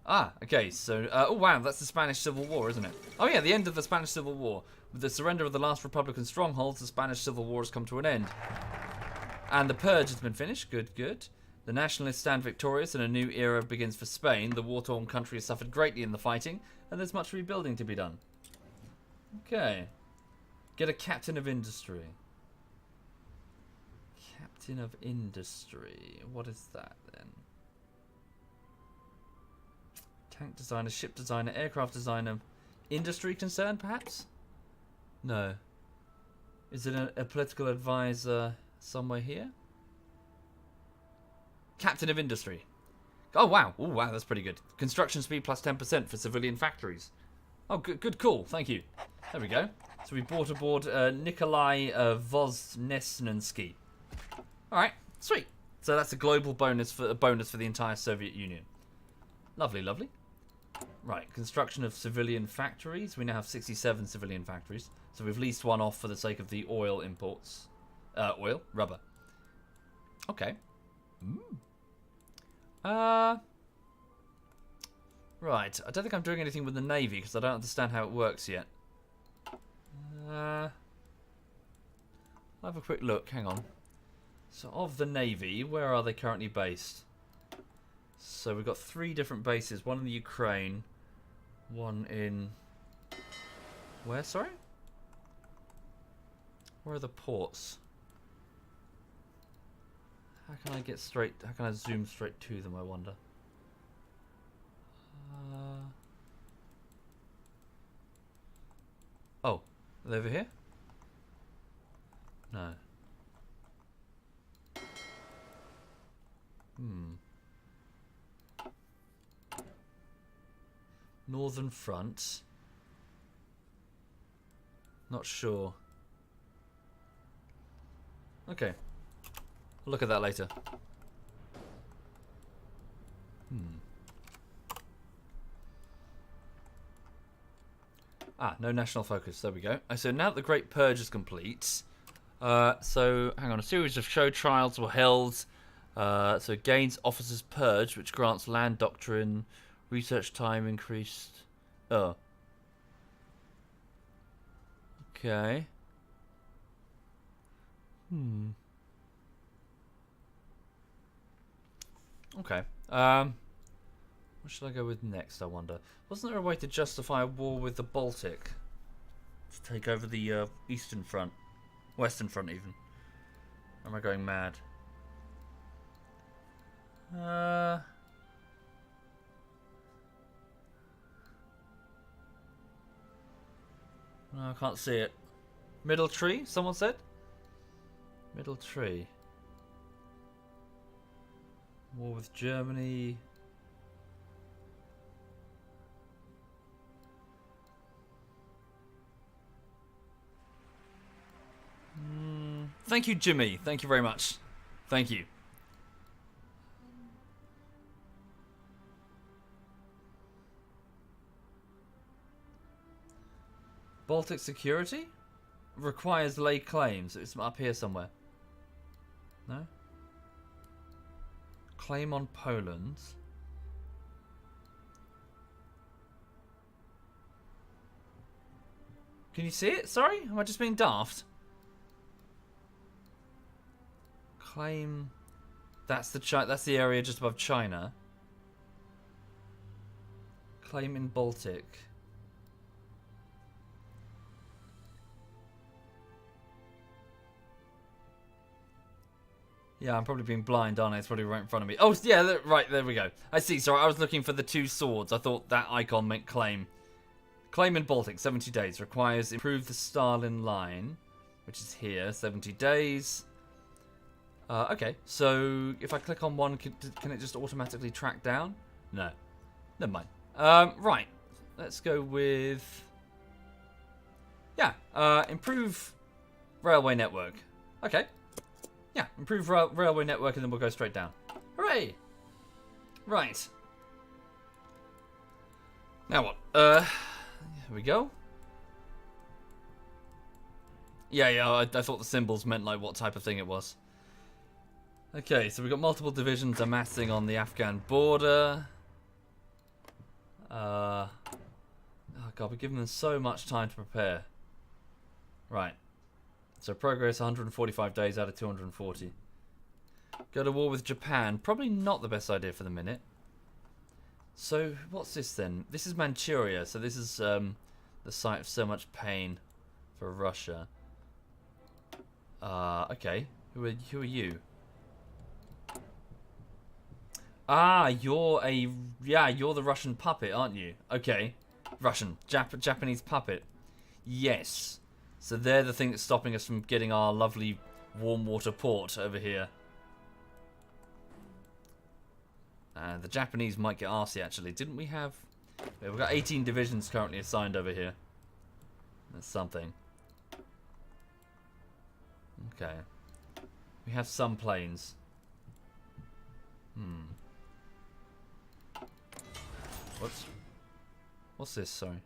Ah, okay, so... oh, wow, that's the Spanish Civil War, isn't it? Oh, yeah, the end of the Spanish Civil War. With the surrender of the last Republican strongholds, the Spanish Civil War has come to an end. And the purge has been finished. Good, good. The nationalists stand victorious and a new era begins for Spain. The war-torn country has suffered greatly in the fighting, and there's much rebuilding to be done. Okay. Get a captain of industry. Captain of industry. What is that then? Tank designer, ship designer, aircraft designer. Industry concern, perhaps? No. Is it a political advisor somewhere here? Captain of industry. Oh, wow. Oh, wow, that's pretty good. Construction speed plus 10% for civilian factories. Oh, good, good call. Thank you. There we go. So we brought aboard Nikolai Voznesnensky. All right, sweet. So that's a global bonus for the entire Soviet Union. Lovely, lovely. Right, construction of civilian factories. We now have 67 civilian factories. So we've leased one off for the sake of the oil imports. Rubber. Okay. Right, I don't think I'm doing anything with the Navy because I don't understand how it works yet. I'll have a quick look, hang on. So of the Navy, where are they currently based? So we've got 3 different bases. One in the Ukraine. One in... Where, sorry? Where are the ports? How can I get straight... How can I zoom straight to them, I wonder? Oh, are they over here? No. Northern Front. Not sure. Okay. We'll look at that later. No national focus. There we go. So now that the Great Purge is complete, so hang on, a series of show trials were held. So it gains officers purge, which grants land doctrine, research time increased. Oh. Okay. Okay. What should I go with next, I wonder? Wasn't there a way to justify a war with the Baltic? To take over the Eastern Front? Western Front, even. Or am I going mad? No, I can't see it. Middle tree, someone said? Middle tree. War with Germany. Thank you, Jimmy. Thank you very much. Thank you. Baltic security? Requires lay claims. It's up here somewhere. No? Claim on Poland. Can you see it? Sorry? Am I just being daft? Claim... That's the area just above China. Claim in Baltic. Yeah, I'm probably being blind, aren't I? It's probably right in front of me. Oh, yeah, right, there we go. I see. Sorry, I was looking for the two swords. I thought that icon meant claim. Claim in Baltic, 70 days. Requires improve the Stalin line, which is here, 70 days. Okay, so if I click on one, can it just automatically track down? No. Never mind. Right. Let's go with... Yeah, improve railway network. Okay. Yeah, improve railway network and then we'll go straight down. Hooray! Right. Now what? Here we go. Yeah, I thought the symbols meant like what type of thing it was. Okay, so we've got multiple divisions amassing on the Afghan border. Oh god, we're giving them so much time to prepare. Right. So progress 145 days out of 240. Go to war with Japan. Probably not the best idea for the minute. So, what's this then? This is Manchuria, so this is the site of so much pain for Russia. Okay. Who are you? You're the Russian puppet, aren't you? Okay. Japanese puppet. Yes. So they're the thing that's stopping us from getting our lovely warm water port over here. The Japanese might get arsey, actually. Didn't we have... Yeah, we've got 18 divisions currently assigned over here. That's something. Okay. We have some planes. What's this? Sorry.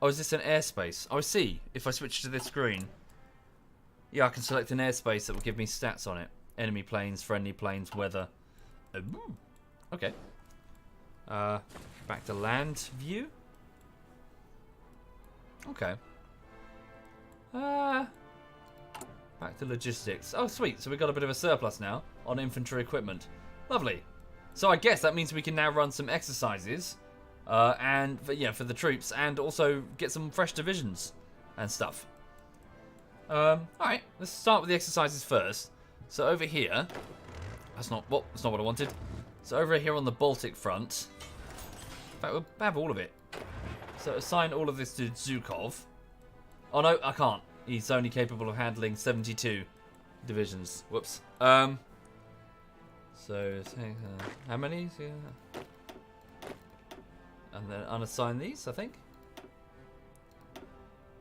Oh, is this an airspace? Oh, I see. If I switch to this screen. Yeah, I can select an airspace that will give me stats on it. Enemy planes, friendly planes, weather. Okay. Back to land view. Okay. Back to logistics. Oh, sweet. So we've got a bit of a surplus now on infantry equipment. Lovely. So I guess that means we can now run some exercises. And for the troops, and also get some fresh divisions and stuff. Alright, let's start with the exercises first. So over here, that's not what I wanted. So over here on the Baltic front, in fact, we'll have all of it. So assign all of this to Zhukov. Oh no, I can't. He's only capable of handling 72 divisions. Whoops. So, how many? And then unassign these, I think.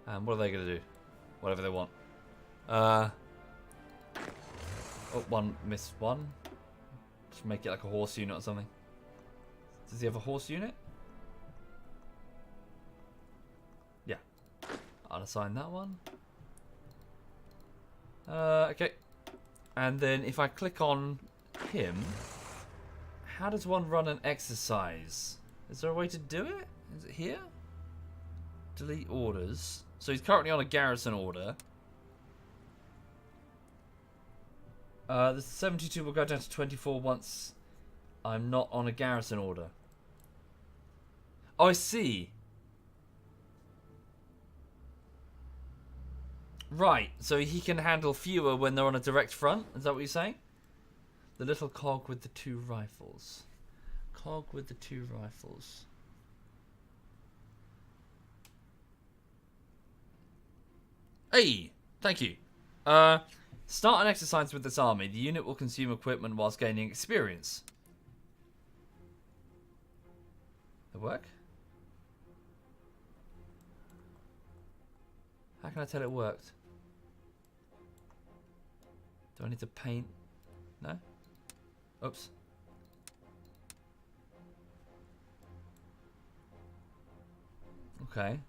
And what are they going to do? Whatever they want. Oh, one missed one. Just make it like a horse unit or something. Does he have a horse unit? Yeah. Unassign that one. Okay. And then if I click on him, how does one run an exercise? Is there a way to do it? Is it here? Delete orders. So he's currently on a garrison order. The 72 will go down to 24 once I'm not on a garrison order. Oh, I see. Right, so he can handle fewer when they're on a direct front? Is that what you're saying? The little cog with the 2 rifles. Cog with the 2 rifles. Hey, thank you. Start an exercise with this army. The unit will consume equipment whilst gaining experience. That work? How can I tell it worked? Do I need to paint? No? Oops. Okay.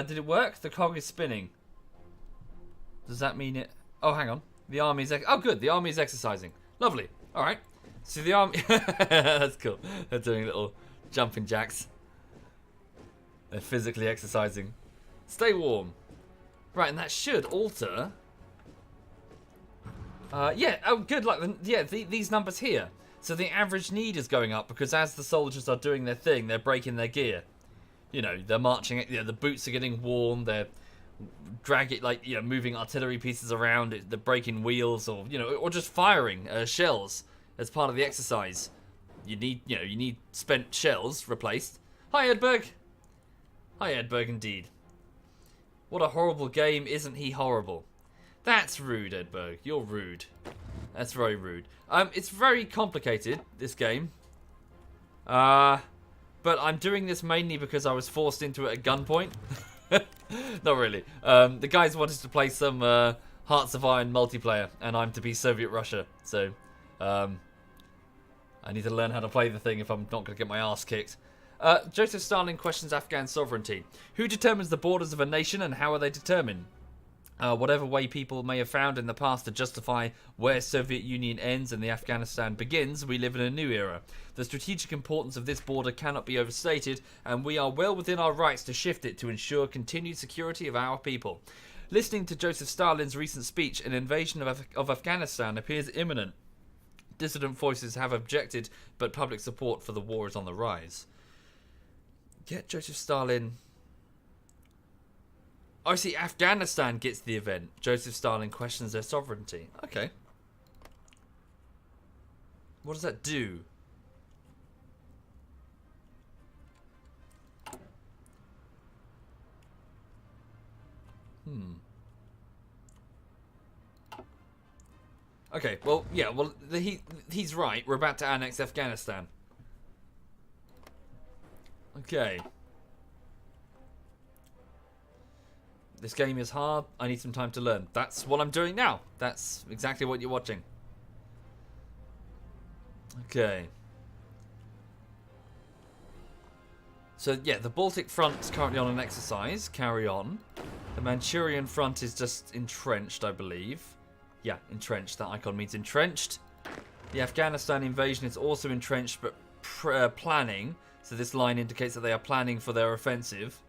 Did it work? The cog is spinning. Does that mean it... Oh, hang on. The army's... Oh, good. The army's exercising. Lovely. All right. So the army... That's cool. They're doing little jumping jacks. They're physically exercising. Stay warm. Right, and that should alter... yeah. Oh, good. Like, these numbers here. So the average need is going up because as the soldiers are doing their thing, they're breaking their gear. You know, they're marching... You know, the boots are getting worn. They're... moving artillery pieces around, they're breaking wheels, or or just firing shells as part of the exercise. You need spent shells replaced. Hi Edberg. Hi Edberg indeed. What a horrible game, isn't he horrible? That's rude, Edberg. You're rude. That's very rude. It's very complicated, this game. But I'm doing this mainly because I was forced into it at gunpoint. Not really. The guys wanted to play some Hearts of Iron multiplayer, and I'm to be Soviet Russia, so I need to learn how to play the thing if I'm not going to get my ass kicked. Joseph Stalin questions Afghan sovereignty. Who determines the borders of a nation, and how are they determined? Whatever way people may have found in the past to justify where Soviet Union ends and the Afghanistan begins, we live in a new era. The strategic importance of this border cannot be overstated, and we are well within our rights to shift it to ensure continued security of our people. Listening to Joseph Stalin's recent speech, an invasion of Afghanistan appears imminent. Dissident voices have objected, but public support for the war is on the rise. Get Joseph Stalin... I see Afghanistan gets the event. Joseph Stalin questions their sovereignty. Okay. What does that do? Okay, well, yeah, well, he's right. We're about to annex Afghanistan. Okay. This game is hard. I need some time to learn. That's what I'm doing now. That's exactly what you're watching. Okay. So, yeah, the Baltic front is currently on an exercise. Carry on. The Manchurian front is just entrenched, I believe. Yeah, entrenched. That icon means entrenched. The Afghanistan invasion is also entrenched, but planning. So this line indicates that they are planning for their offensive.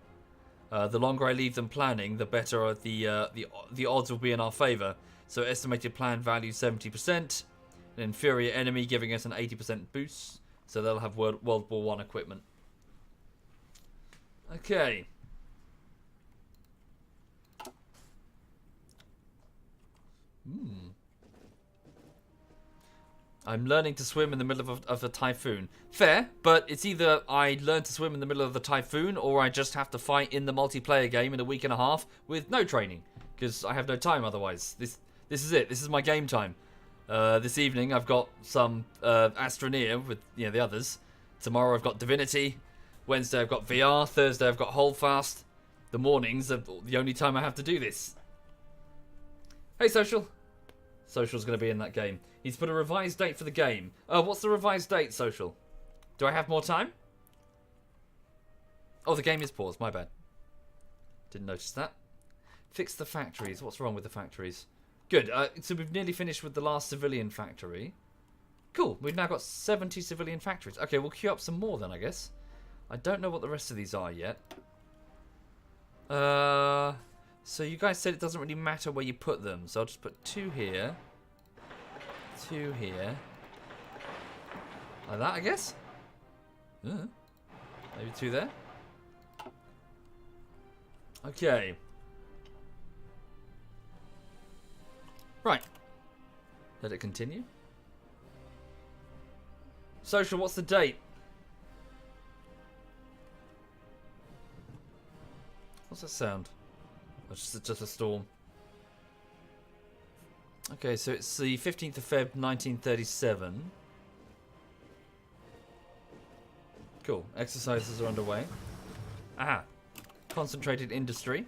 The longer I leave them planning, the better the odds will be in our favour. So estimated plan value 70%. An inferior enemy giving us an 80% boost. So they'll have World War I equipment. Okay. I'm learning to swim in the middle of a typhoon. Fair, but it's either I learn to swim in the middle of the typhoon or I just have to fight in the multiplayer game in a week and a half with no training. because I have no time otherwise. This is it. This is my game time. This evening I've got some Astroneer with the others. Tomorrow I've got Divinity. Wednesday I've got VR. Thursday I've got Holdfast. The mornings are the only time I have to do this. Hey, Social. Social's going to be in that game. He's put a revised date for the game. What's the revised date, Social? Do I have more time? Oh, the game is paused. My bad. Didn't notice that. Fix the factories. What's wrong with the factories? Good. So we've nearly finished with the last civilian factory. Cool. We've now got 70 civilian factories. Okay, we'll queue up some more then, I guess. I don't know what the rest of these are yet. So you guys said it doesn't really matter where you put them. So I'll just put 2 here. 2 here. Like that, I guess? Maybe 2 there. Okay. Right. Let it continue. Social, what's the date? What's that sound? Oh, just a storm. Okay, so it's the 15th of Feb 1937. Cool. Exercises are underway. Aha. Concentrated industry.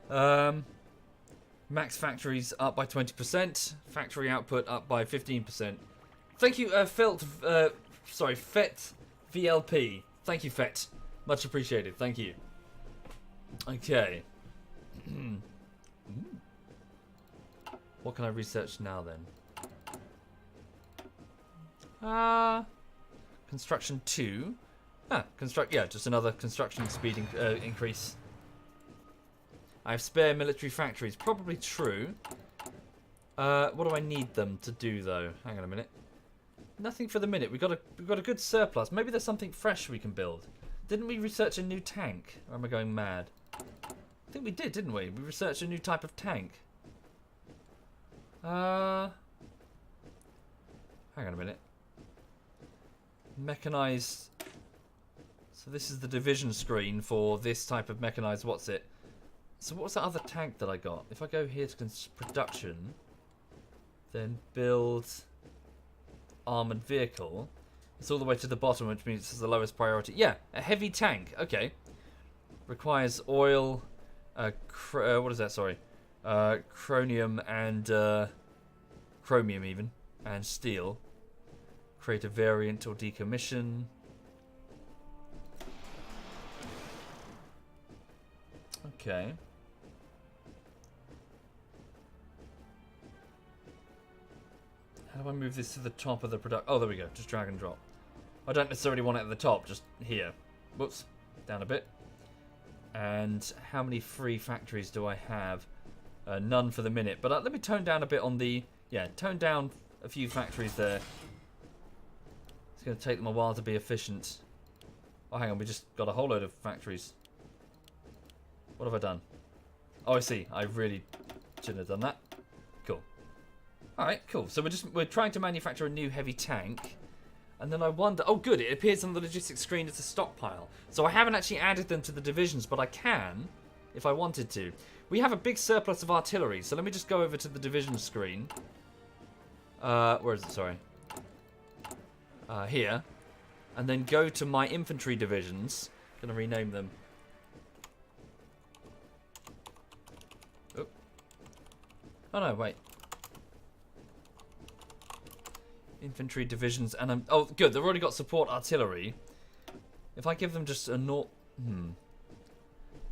Max factories up by 20%. Factory output up by 15%. Thank you, Fet VLP. Thank you, Fet. Much appreciated. Thank you. Okay. What can I research now then? Construction 2. Just another construction speed increase. I have spare military factories. Probably true. What do I need them to do though? Hang on a minute. Nothing for the minute. We've got a good surplus. Maybe there's something fresh we can build. Didn't we research a new tank? Or am I going mad? I think we did, didn't we? We researched a new type of tank. Hang on a minute. Mechanized. So this is the division screen for this type of mechanized. What's it? So what was that other tank that I got? If I go here to production, then build armored vehicle. It's all the way to the bottom, which means it's the lowest priority. Yeah, a heavy tank. Okay. Requires oil. What is that? Sorry. Chromium and chromium even, and steel. Create a variant or decommission. Okay. How do I move this to the top of the product? Oh, there we go. Just drag and drop. I don't necessarily want it at the top, just here. Whoops. Down a bit. And how many free factories do I have? None for the minute. But let me tone down a bit on the... Yeah, tone down a few factories there. It's going to take them a while to be efficient. Oh, hang on. We just got a whole load of factories. What have I done? Oh, I see. I really shouldn't have done that. Cool. Alright, cool. So we're trying to manufacture a new heavy tank. And then I wonder... Oh, good. It appears on the logistics screen as a stockpile. So I haven't actually added them to the divisions, but I can if I wanted to. We have a big surplus of artillery. So let me just go over to the division screen. Where is it? Sorry. Here. And then go to my infantry divisions. Going to rename them. Oh no, wait. Infantry divisions, and I'm... Oh, good, they've already got support artillery. If I give them just a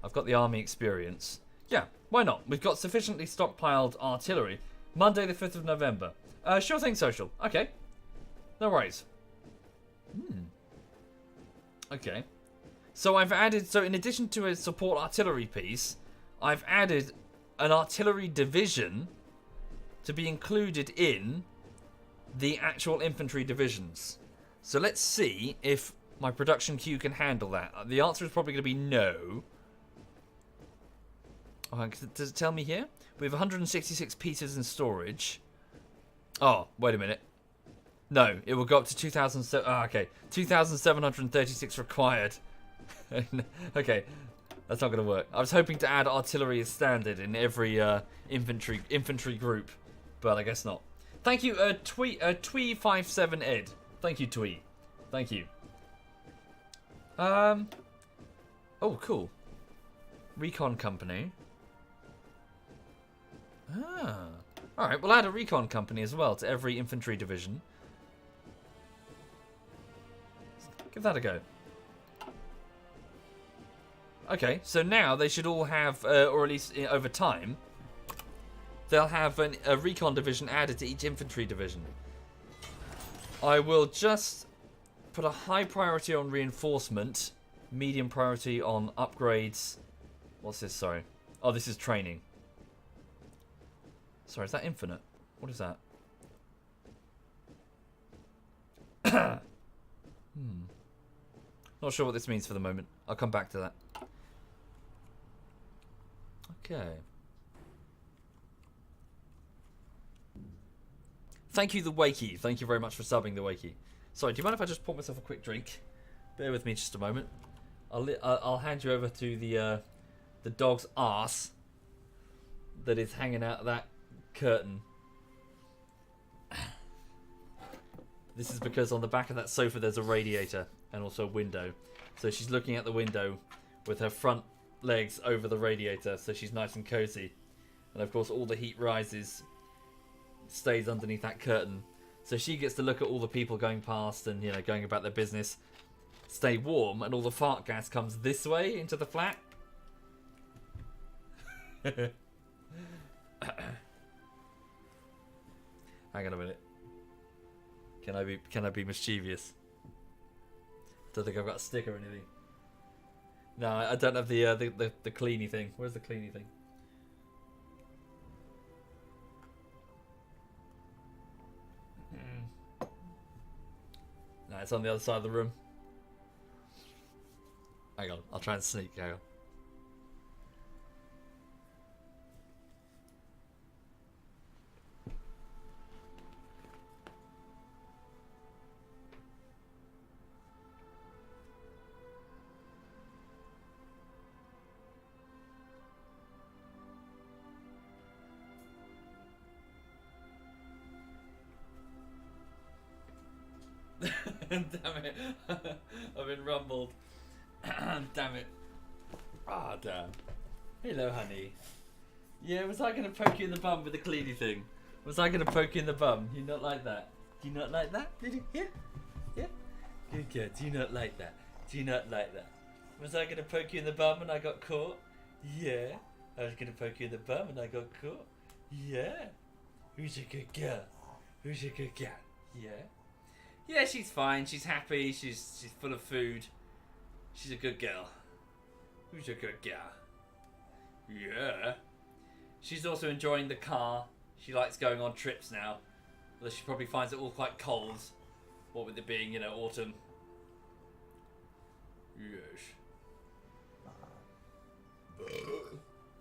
I've got the army experience. Yeah, why not? We've got sufficiently stockpiled artillery. Monday the 5th of November. Sure thing, Social. Okay. No worries. Okay. So I've added... So in addition to a support artillery piece, I've added an artillery division to be included in the actual infantry divisions. So let's see if my production queue can handle that. The answer is probably going to be no. Oh, does it tell me here? We have 166 pieces in storage. Oh, wait a minute. No, it will go up to 2,007. Okay, 2,736 required. Okay, That's not going to work. I was hoping to add artillery as standard in every infantry group, but I guess not. Thank you, Twee57Ed. Thank you, Twee. Thank you. Oh, cool. Recon company. Ah. Alright, we'll add a recon company as well to every infantry division. Give that a go. Okay, so now they should all have, or at least over time, they'll have a recon division added to each infantry division. I will just put a high priority on reinforcement, medium priority on upgrades. What's this? Sorry. Oh, this is training. Sorry, is that infinite? What is that? Not sure what this means for the moment. I'll come back to that. Okay. Thank you, the Wakey. Thank you very much for subbing, the Wakey. Sorry, do you mind if I just pour myself a quick drink? Bear with me just a moment. I'll hand you over to the dog's arse that is hanging out of that curtain. This is because on the back of that sofa there's a radiator and also a window. So she's looking at the window with her front legs over the radiator, so she's nice and cozy. And of course all the heat rises, stays underneath that curtain. So she gets to look at all the people going past and, you know, going about their business, stay warm, and all the fart gas comes this way into the flat. Hang on a minute. Can I be mischievous? Don't think I've got a stick or anything. No, I don't have the cleany thing. Where's the cleany thing? No, it's on the other side of the room. Hang on, I'll try and sneak. Hang on. Damn it. I've been rumbled. Damn it. Ah, damn. Hello, honey. Yeah, was I going to poke you in the bum with the cleany thing? Was I going to poke you in the bum? You not like that? Do you not like that? Did you? Yeah? Yeah? Good girl. Do you not like that? Do you not like that? Was I going to poke you in the bum and I got caught? Yeah. I was going to poke you in the bum and I got caught? Yeah. Who's a good girl? Who's a good girl? Yeah. Yeah, she's fine. She's happy. She's full of food. She's a good girl. Who's a good girl? Yeah. She's also enjoying the car. She likes going on trips now. Although she probably finds it all quite cold. What with it being, you know, autumn. Yes.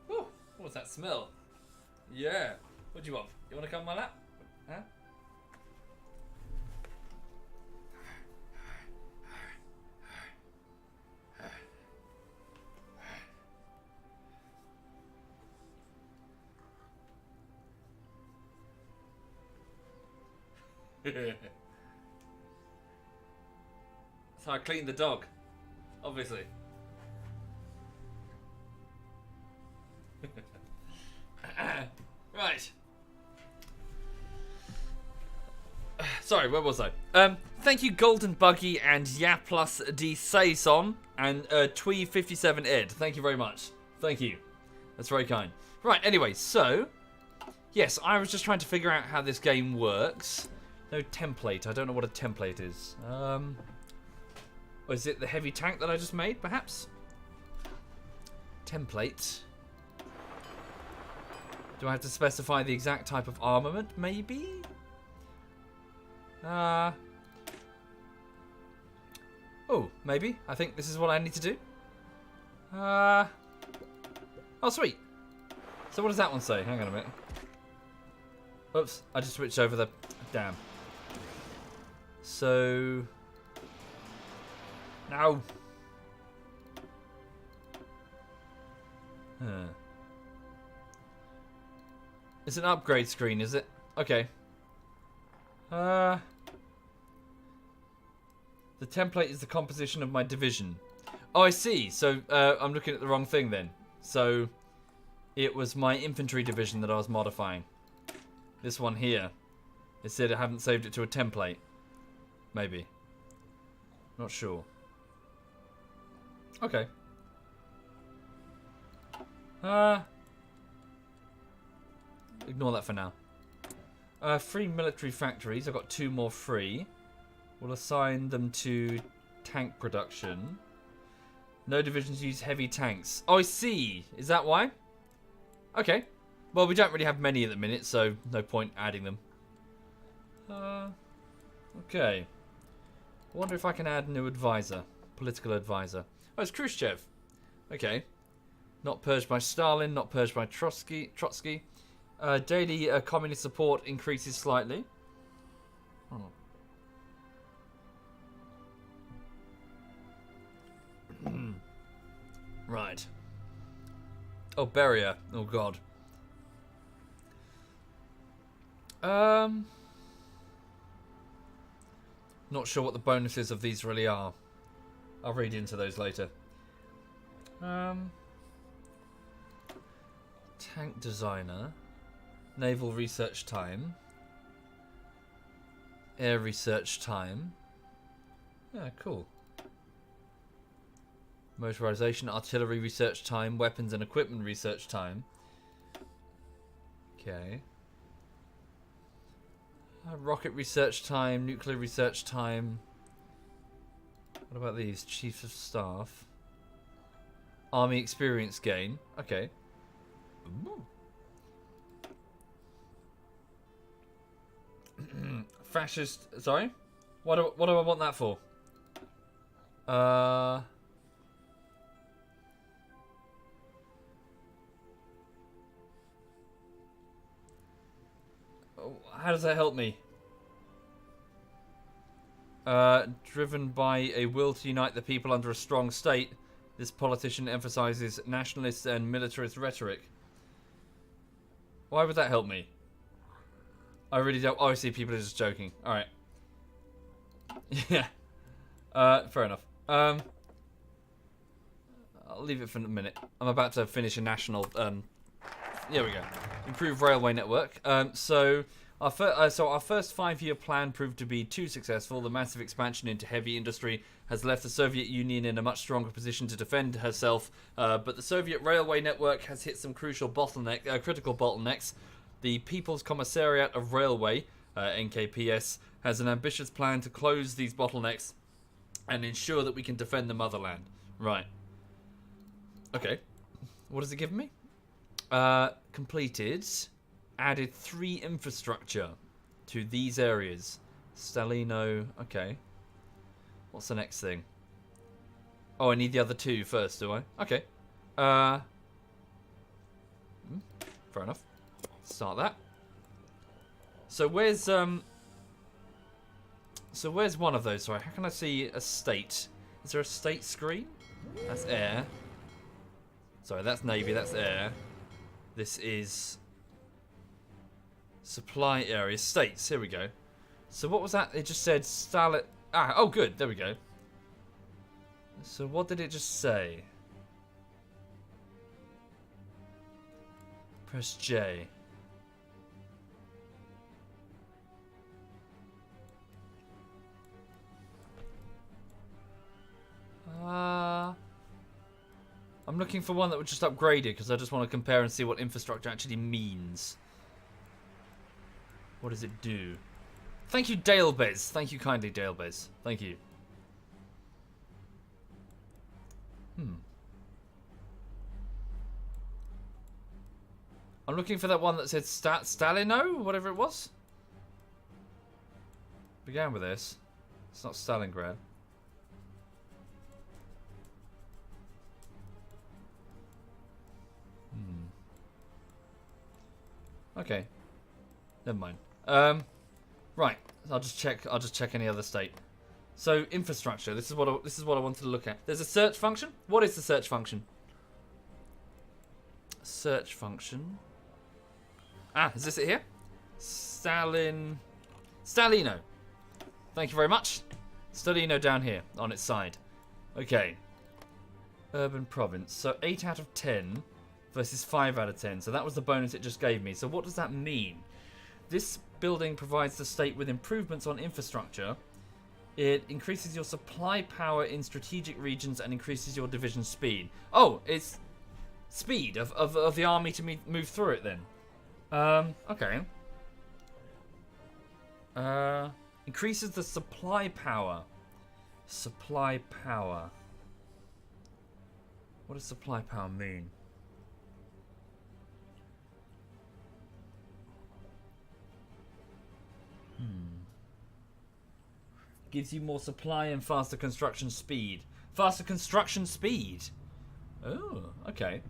Oh, what's that smell? Yeah. What do you want? You want to come on my lap? Huh? So I cleaned the dog, obviously. Right. Sorry, where was I? Thank you, Golden Buggy and Ya plus D Saison and Twee57 Ed. Thank you very much. Thank you. That's very kind. Right. Anyway, so yes, I was just trying to figure out how this game works. No template. I don't know what a template is. Or is it the heavy tank that I just made, perhaps? Template. Do I have to specify the exact type of armament, maybe? Oh, maybe. I think this is what I need to do. Oh, sweet. So what does that one say? Hang on a minute. Oops, I just switched over the... Damn. So... No. Huh. It's an upgrade screen, is it? Okay. The template is the composition of my division. Oh, I see. So, I'm looking at the wrong thing then. So, it was my infantry division that I was modifying. This one here. It said I haven't saved it to a template. Maybe. Not sure. Okay. Ignore that for now. Free military factories. I've got 2 more free. We'll assign them to tank production. No divisions use heavy tanks. Oh, I see. Is that why? Okay. Well, we don't really have many at the minute, so no point adding them. Okay. I wonder if I can add a new advisor. Political advisor. Oh, it's Khrushchev. Okay. Not purged by Stalin, not purged by Trotsky. Daily communist support increases slightly. Oh. Right. Oh, Beria. Oh, God. Not sure what the bonuses of these really are. I'll read into those later. Tank designer. Naval research time. Air research time. Yeah, cool. Motorization, artillery research time, weapons and equipment research time. Okay. Rocket research time, nuclear research time. What about these? Chief of Staff. Army experience gain. Okay. Ooh. Fascist. Sorry? What do I want that for? How does that help me? Driven by a will to unite the people under a strong state, this politician emphasizes nationalist and militarist rhetoric. Why would that help me? I really don't. Oh, I see. People are just joking. All right. Yeah. Fair enough. I'll leave it for a minute. I'm about to finish a national. Here we go. Improve railway network. So our first 5-year plan proved to be too successful. The massive expansion into heavy industry has left the Soviet Union in a much stronger position to defend herself. But the Soviet railway network has hit some critical bottlenecks. The People's Commissariat of Railway, NKPS, has an ambitious plan to close these bottlenecks and ensure that we can defend the motherland. Right. Okay. What has it given me? Completed. Added 3 infrastructure to these areas. Stalino. Okay. What's the next thing? Oh, I need the other 2 first, do I? Okay. Fair enough. Start that. So where's one of those? Sorry, how can I see a state? Is there a state screen? That's air. Sorry, that's navy. That's air. This is supply area. States. Here we go. So what was that? It just said Stalin. Ah, oh, good. There we go. So what did it just say? Press J. I'm looking for one that would just upgrade it because I just want to compare and see what infrastructure actually means. What does it do? Thank you, Dalebez. Thank you kindly, Dalebez. Thank you. I'm looking for that one that said Stalino, whatever it was. Began with this. It's not Stalingrad. Okay. Never mind. Right. I'll just check any other state. So infrastructure. This is what I wanted to look at. There's a search function. What is the search function? Search function. Ah, is this it here? Stalino. Thank you very much. Stalino down here on its side. Okay. Urban province. So 8 out of 10 versus 5 out of 10. So that was the bonus it just gave me. So what does that mean? This building provides the state with improvements on infrastructure. It increases your supply power in strategic regions and increases your division speed. Oh, it's speed of the army to move through it then. Okay. Increases the supply power. Supply power. What does supply power mean? Gives you more supply and faster construction speed. Faster construction speed? Oh, okay.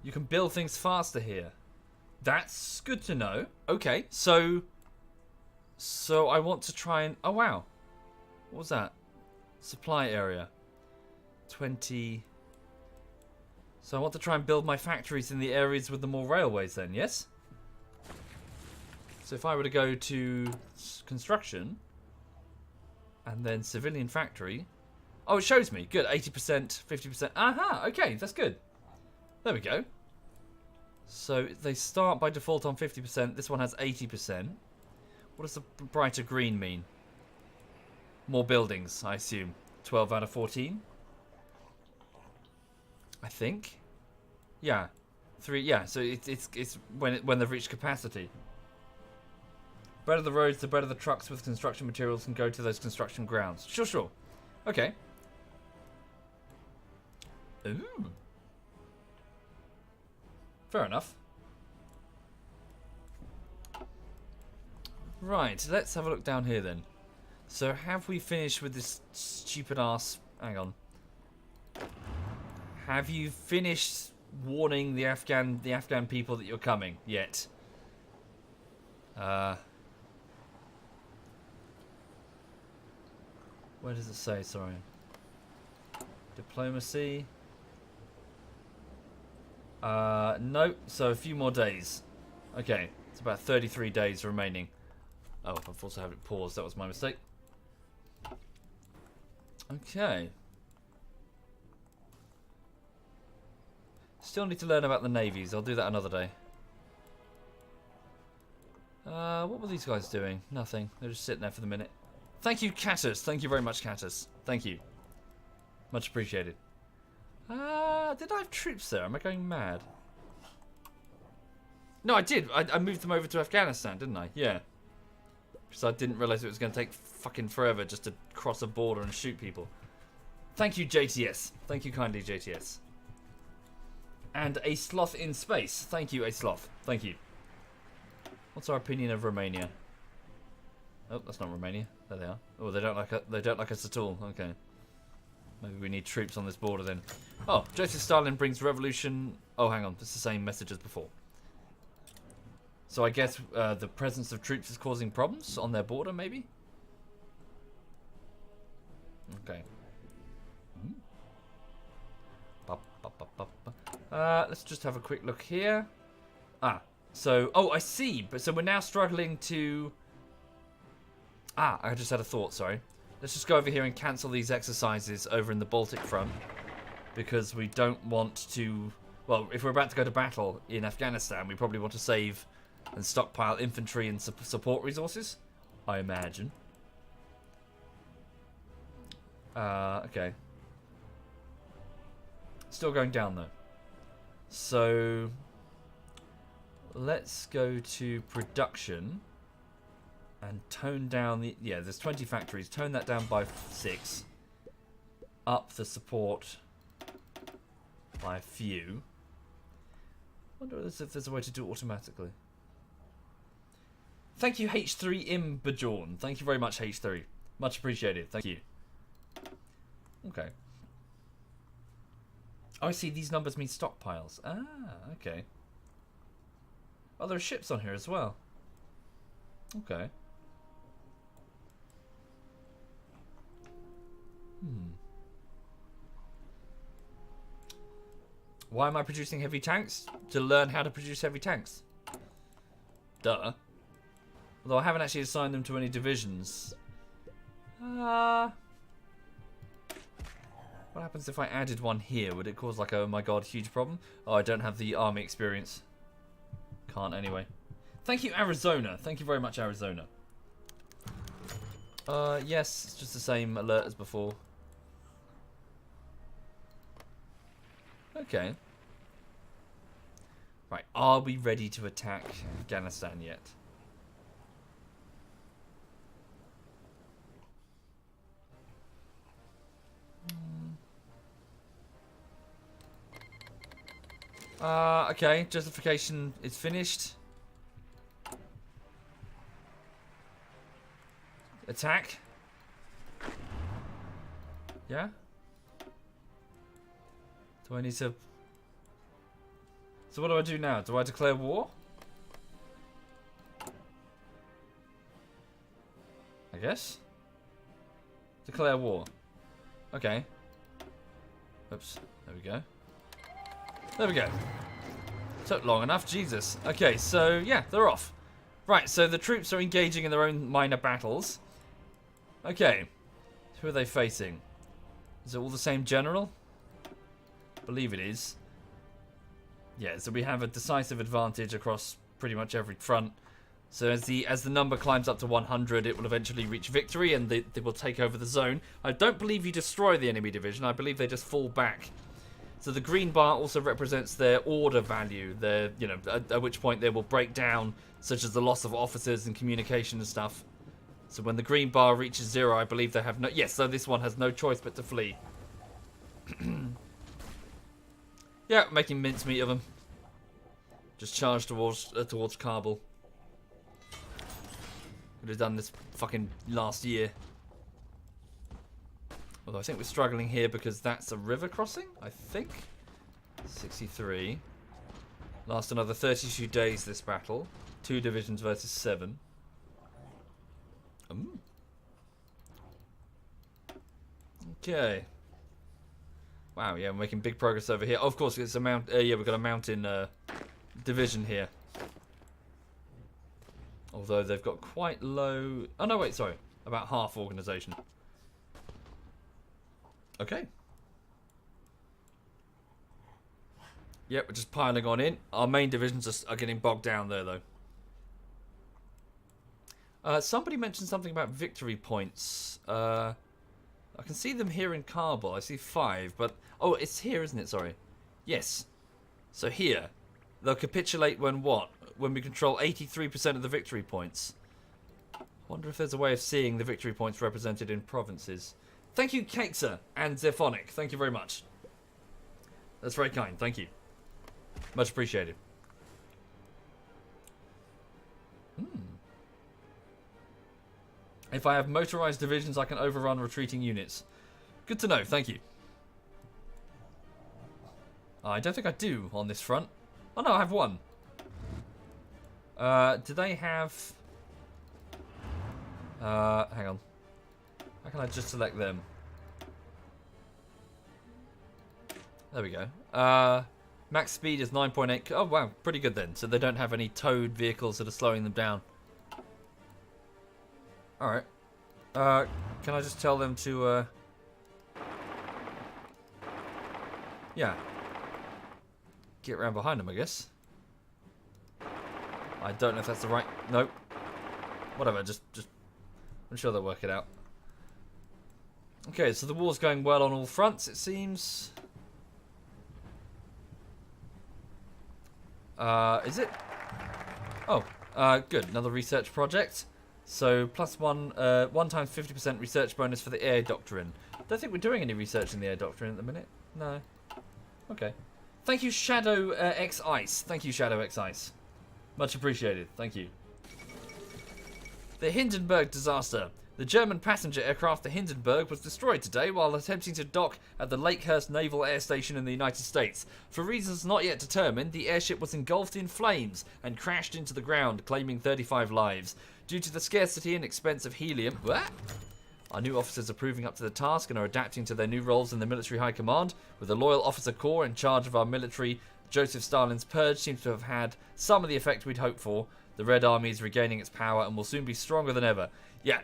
You can build things faster here. That's good to know. Okay, so I want to try and... Oh, wow. What was that? Supply area. 20... So I want to try and build my factories in the areas with the more railways then, yes? So if I were to go to construction and then civilian factory... Oh, it shows me. Good. 80%, 50%. Aha, okay, that's good. There we go. So they start by default on 50%. This one has 80%. What does the brighter green mean? More buildings, I assume. 12 out of 14. I think. Yeah. 3. Yeah. So it's when they've reached capacity. Better the roads, the better the trucks with construction materials can go to those construction grounds. Sure. Okay. Ooh. Fair enough. Right, let's have a look down here then. So have we finished with this stupid ass... Hang on. Have you finished warning the Afghan people that you're coming yet? Where does it say? Sorry. Diplomacy. No. So a few more days. Okay. It's about 33 days remaining. Oh, I've also had it paused. That was my mistake. Okay. Still need to learn about the navies. I'll do that another day. What were these guys doing? Nothing. They're just sitting there for the minute. Thank you, Catus. Thank you very much, Catus. Thank you. Much appreciated. Did I have troops there? Am I going mad? No, I did. I moved them over to Afghanistan, didn't I? Yeah. Because I didn't realise it was going to take fucking forever just to cross a border and shoot people. Thank you, JTS. Thank you kindly, JTS. And a sloth in space. Thank you, a sloth. Thank you. What's our opinion of Romania? Oh, that's not Romania. There they are. Oh, they don't like us at all. Okay. Maybe we need troops on this border then. Oh, Joseph Stalin brings revolution. Oh, hang on. It's the same message as before. So I guess the presence of troops is causing problems on their border, maybe? Okay. Let's just have a quick look here. So... Oh, I see. But so we're now struggling to... I just had a thought, sorry. Let's just go over here and cancel these exercises over in the Baltic front. Because we don't want to... Well, if we're about to go to battle in Afghanistan, we probably want to save and stockpile infantry and support resources. I imagine. Okay. Still going down, though. So... Let's go to production. And tone down the... Yeah, there's 20 factories. Tone that down by 6. Up the support by a few. Wonder if there's a way to do it automatically. Thank you, H3 Imbajorn. Thank you very much, H3. Much appreciated. Thank you. Okay. Oh, I see. These numbers mean stockpiles. Ah, okay. Oh, there are ships on here as well. Okay. Why am I producing heavy tanks? To learn how to produce heavy tanks. Duh. Although I haven't actually assigned them to any divisions. What happens if I added one here? Would it cause like a, oh my god, huge problem? Oh, I don't have the army experience. Can't anyway. Thank you, Arizona. Thank you very much, Arizona. Yes, it's just the same alert as before. Okay. Right, are we ready to attack Afghanistan yet? Okay, justification is finished. Attack. Yeah? Do I need to... So what do I do now? Do I declare war? I guess. Declare war. Okay. Oops. There we go. There we go. Took long enough. Jesus. Okay, so yeah, they're off. Right, so the troops are engaging in their own minor battles. Okay. Who are they facing? Is it all the same general? I believe it is. Yeah, so we have a decisive advantage across pretty much every front. So as the number climbs up to 100, it will eventually reach victory and they will take over the zone. I don't believe you destroy the enemy division. I believe they just fall back. So the green bar also represents their order value. Their, you know, at which point they will break down, such as the loss of officers and communication and stuff. So when the green bar reaches 0, I believe they have no... Yes, so this one has no choice but to flee. Yeah, making mincemeat of them. Just charge towards Kabul. Would have done this fucking last year. Although I think we're struggling here because that's a river crossing, I think. 63. Last another 32 days this battle. 2 divisions versus 7. Okay. Wow, yeah, we're making big progress over here. Oh, of course, it's a mount. Yeah, we've got a mountain division here. Although they've got quite low... Oh, no, wait, sorry. About half organisation. Okay. Yep, we're just piling on in. Our main divisions are getting bogged down there, though. Somebody mentioned something about victory points. I can see them here in Kabul. I see 5, but... Oh, it's here, isn't it? Sorry. Yes. So here. They'll capitulate when what? When we control 83% of the victory points. Wonder if there's a way of seeing the victory points represented in provinces. Thank you, Keksa and Zephonic. Thank you very much. That's very kind. Thank you. Much appreciated. If I have motorized divisions, I can overrun retreating units. Good to know. Thank you. I don't think I do on this front. Oh no, I have 1. Do they have... hang on. How can I just select them? There we go. Max speed is 9.8. Oh, wow. Pretty good then. So they don't have any towed vehicles that are slowing them down. Alright. Can I just tell them to, yeah. Get around behind them, I guess. I don't know if that's the right... Nope. Whatever, just... I'm sure they'll work it out. Okay, so the war's going well on all fronts, it seems. Is it? Oh, good. Another research project. So, +1, 1 times 50% research bonus for the air doctrine. Don't think we're doing any research in the air doctrine at the minute. No. Okay. Thank you, Shadow X Ice. Thank you, Shadow X Ice. Much appreciated. Thank you. The Hindenburg disaster. The German passenger aircraft, the Hindenburg, was destroyed today while attempting to dock at the Lakehurst Naval Air Station in the United States. For reasons not yet determined, the airship was engulfed in flames and crashed into the ground, claiming 35 lives. Due to the scarcity and expense of helium... What? Our new officers are proving up to the task and are adapting to their new roles in the military high command. With a loyal officer corps in charge of our military, Joseph Stalin's purge seems to have had some of the effect we'd hoped for. The Red Army is regaining its power and will soon be stronger than ever. Yeah,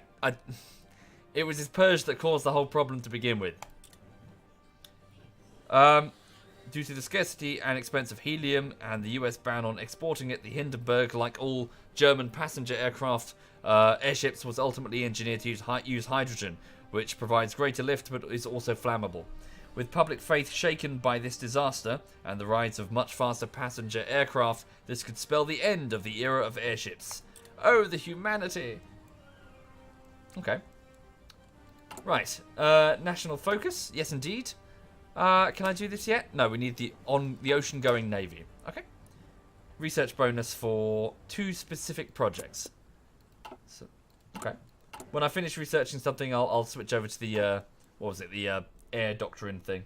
it was his purge that caused the whole problem to begin with. Due to the scarcity and expense of helium and the US ban on exporting it, the Hindenburg, like all German passenger aircraft, airships, was ultimately engineered to use hydrogen, which provides greater lift but is also flammable. With public faith shaken by this disaster and the rise of much faster passenger aircraft, this could spell the end of the era of airships. Oh, the humanity! Okay. Right. National focus. Yes, indeed. Can I do this yet? No, we need the ocean-going navy. Okay. Research bonus for 2 specific projects. So, okay. When I finish researching something, I'll switch over to the what was it? The air doctrine thing.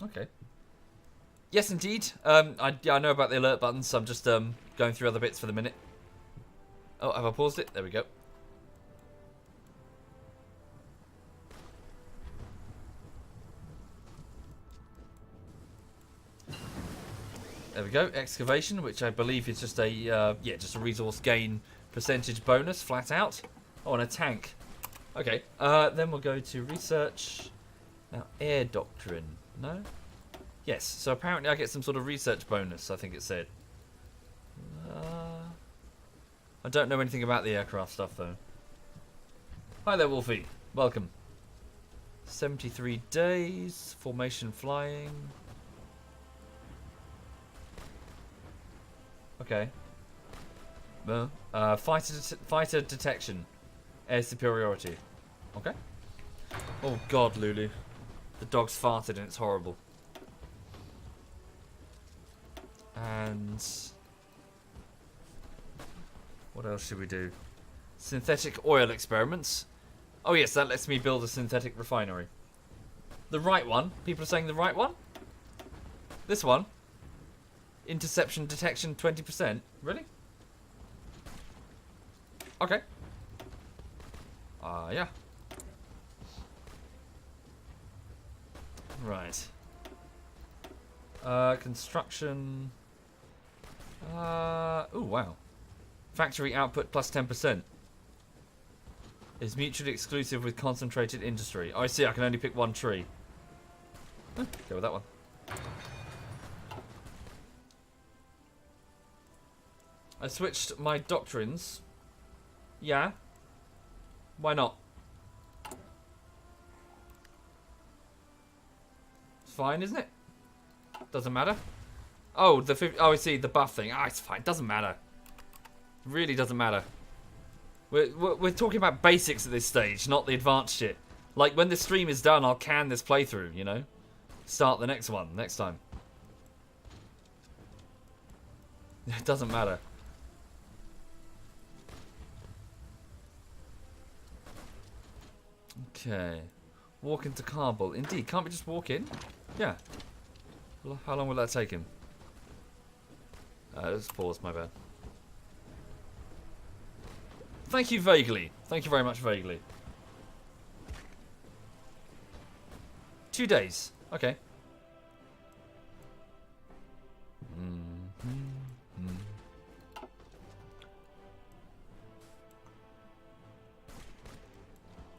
Okay. Yes, indeed. I know about the alert buttons, so I'm just going through other bits for the minute. Oh, have I paused it? There we go. There we go. Excavation, which I believe is just a just a resource gain percentage bonus, flat out. Oh, and a tank. Okay. Then we'll go to research. Now, air doctrine. No. Yes. So apparently I get some sort of research bonus. I think it said. I don't know anything about the aircraft stuff though. Hi there, Wolfie. Welcome. 73 days. Formation flying. Okay. Fighter detection. Air superiority. Okay. Oh god, Lulu. The dog's farted and it's horrible. And what else should we do? Synthetic oil experiments. Oh yes, that lets me build a synthetic refinery. The right one? People are saying the right one? This one? Interception detection 20%? Really? Okay. Yeah. Right. Construction. Oh wow. Factory output plus 10%. Is mutually exclusive with concentrated industry. Oh, I see, I can only pick one tree. Go with that one. I switched my doctrines. Yeah. Why not? It's fine, isn't it? Doesn't matter. Oh, I see, the buff thing. Ah, it's fine. Doesn't matter. Really doesn't matter. We're talking about basics at this stage, not the advanced shit. Like, when the stream is done, I'll can this playthrough, you know? Start the next one, next time. It doesn't matter. Okay. Walk into Kabul. Indeed, can't we just walk in? Yeah. How long will that take him? Let's pause, my bad. Thank you, Vaguely. Thank you very much, Vaguely. 2 days. Okay.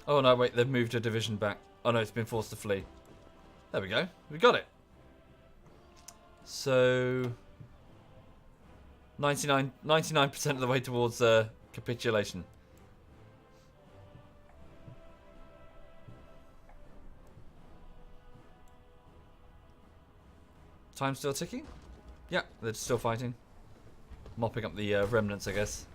Oh no, wait, they've moved a division back. Oh no, it's been forced to flee. There we go. We got it. So 99% of the way towards capitulation. Time still ticking? Yeah, they're still fighting. Mopping up the remnants, I guess.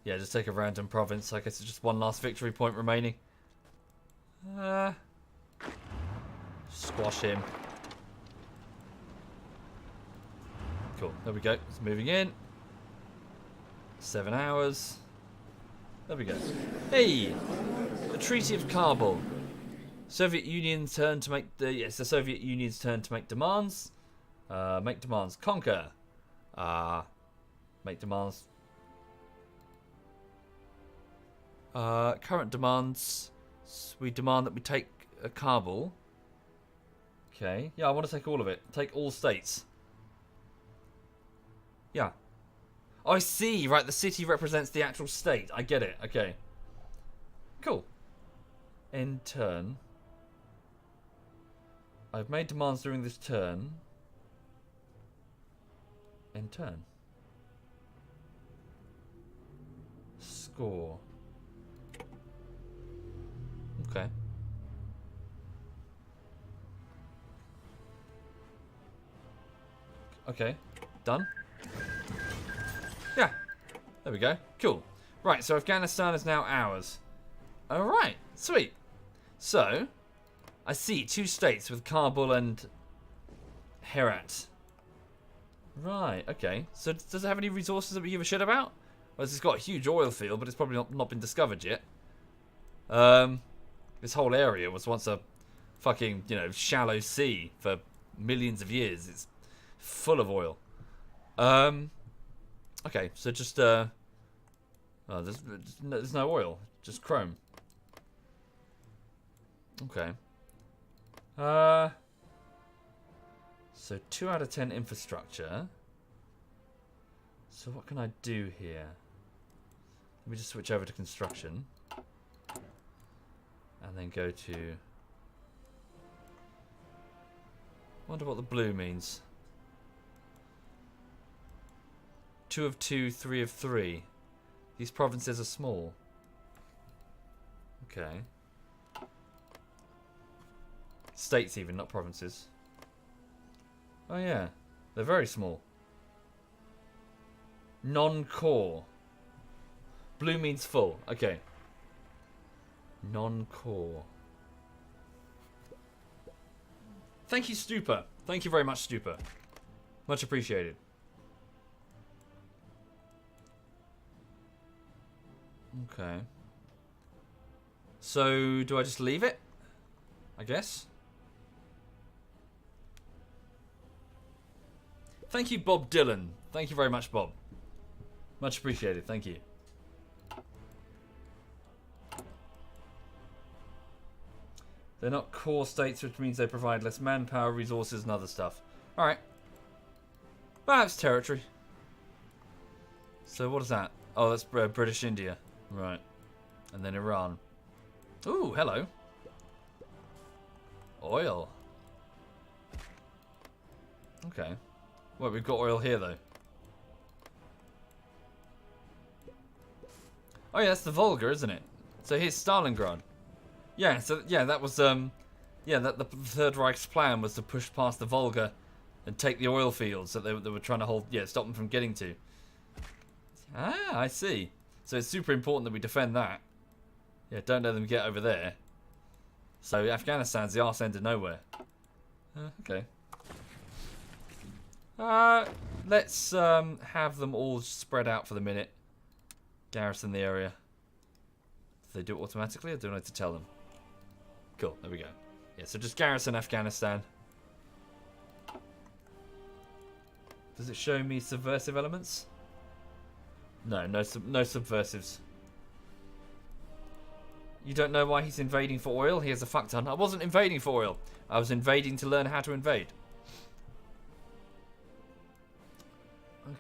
Yeah, just take a random province. I guess it's just one last victory point remaining. Squash him. Cool, there we go. It's moving in. 7 hours. There we go. Hey! The Treaty of Kabul. Soviet Union's turn to make the Soviet Union's turn to make demands. Make demands. Conquer. Make demands. Current demands. We demand that we take Kabul. Okay. Yeah, I want to take all of it. Take all states. Yeah. Oh, I see. Right, the city represents the actual state. I get it. Okay. Cool. In turn. I've made demands during this turn. In turn. Score. Okay. Okay. Done. Yeah. There we go. Cool. Right, so Afghanistan is now ours. Alright. Sweet. So, I see 2 states with Kabul and Herat. Right, okay. So does it have any resources that we give a shit about? Well, it's got a huge oil field, but it's probably not been discovered yet. This whole area was once a fucking, shallow sea for millions of years. It's full of oil. Okay, so just, oh, there's no oil. Just chrome. Okay. So 2 out of 10 infrastructure. So what can I do here? Let me just switch over to construction. And then go to... Wonder what the blue means. 2 of 2, 3 of 3. These provinces are small. Okay. States even, not provinces. Oh yeah, they're very small. Non-core. Blue means full. Okay. Non-core. Thank you, Stupa. Thank you very much, Stupa. Much appreciated. Okay. So, do I just leave it? I guess. Thank you, Bob Dylan. Thank you very much, Bob. Much appreciated. Thank you. They're not core states, which means they provide less manpower, resources, and other stuff. Alright. Perhaps territory. So what is that? Oh, that's British India. Right. And then Iran. Ooh, hello. Oil. Okay. Well, we've got oil here, though. Oh, yeah, that's the Volga, isn't it? So here's Stalingrad. Yeah, so, yeah, that was, yeah, that the Third Reich's plan was to push past the Volga and take the oil fields that they were trying to hold, yeah, stop them from getting to. Ah, I see. So it's super important that we defend that. Yeah, don't let them get over there. So Afghanistan's the arse end of nowhere. Okay. Let's have them all spread out for the minute. Garrison the area. Do they do it automatically, or do I need to tell them? Cool, there we go. Yeah, so just garrison Afghanistan. Does it show me subversive elements? No, no subversives. You don't know why he's invading for oil? He has a fuck ton. I wasn't invading for oil. I was invading to learn how to invade.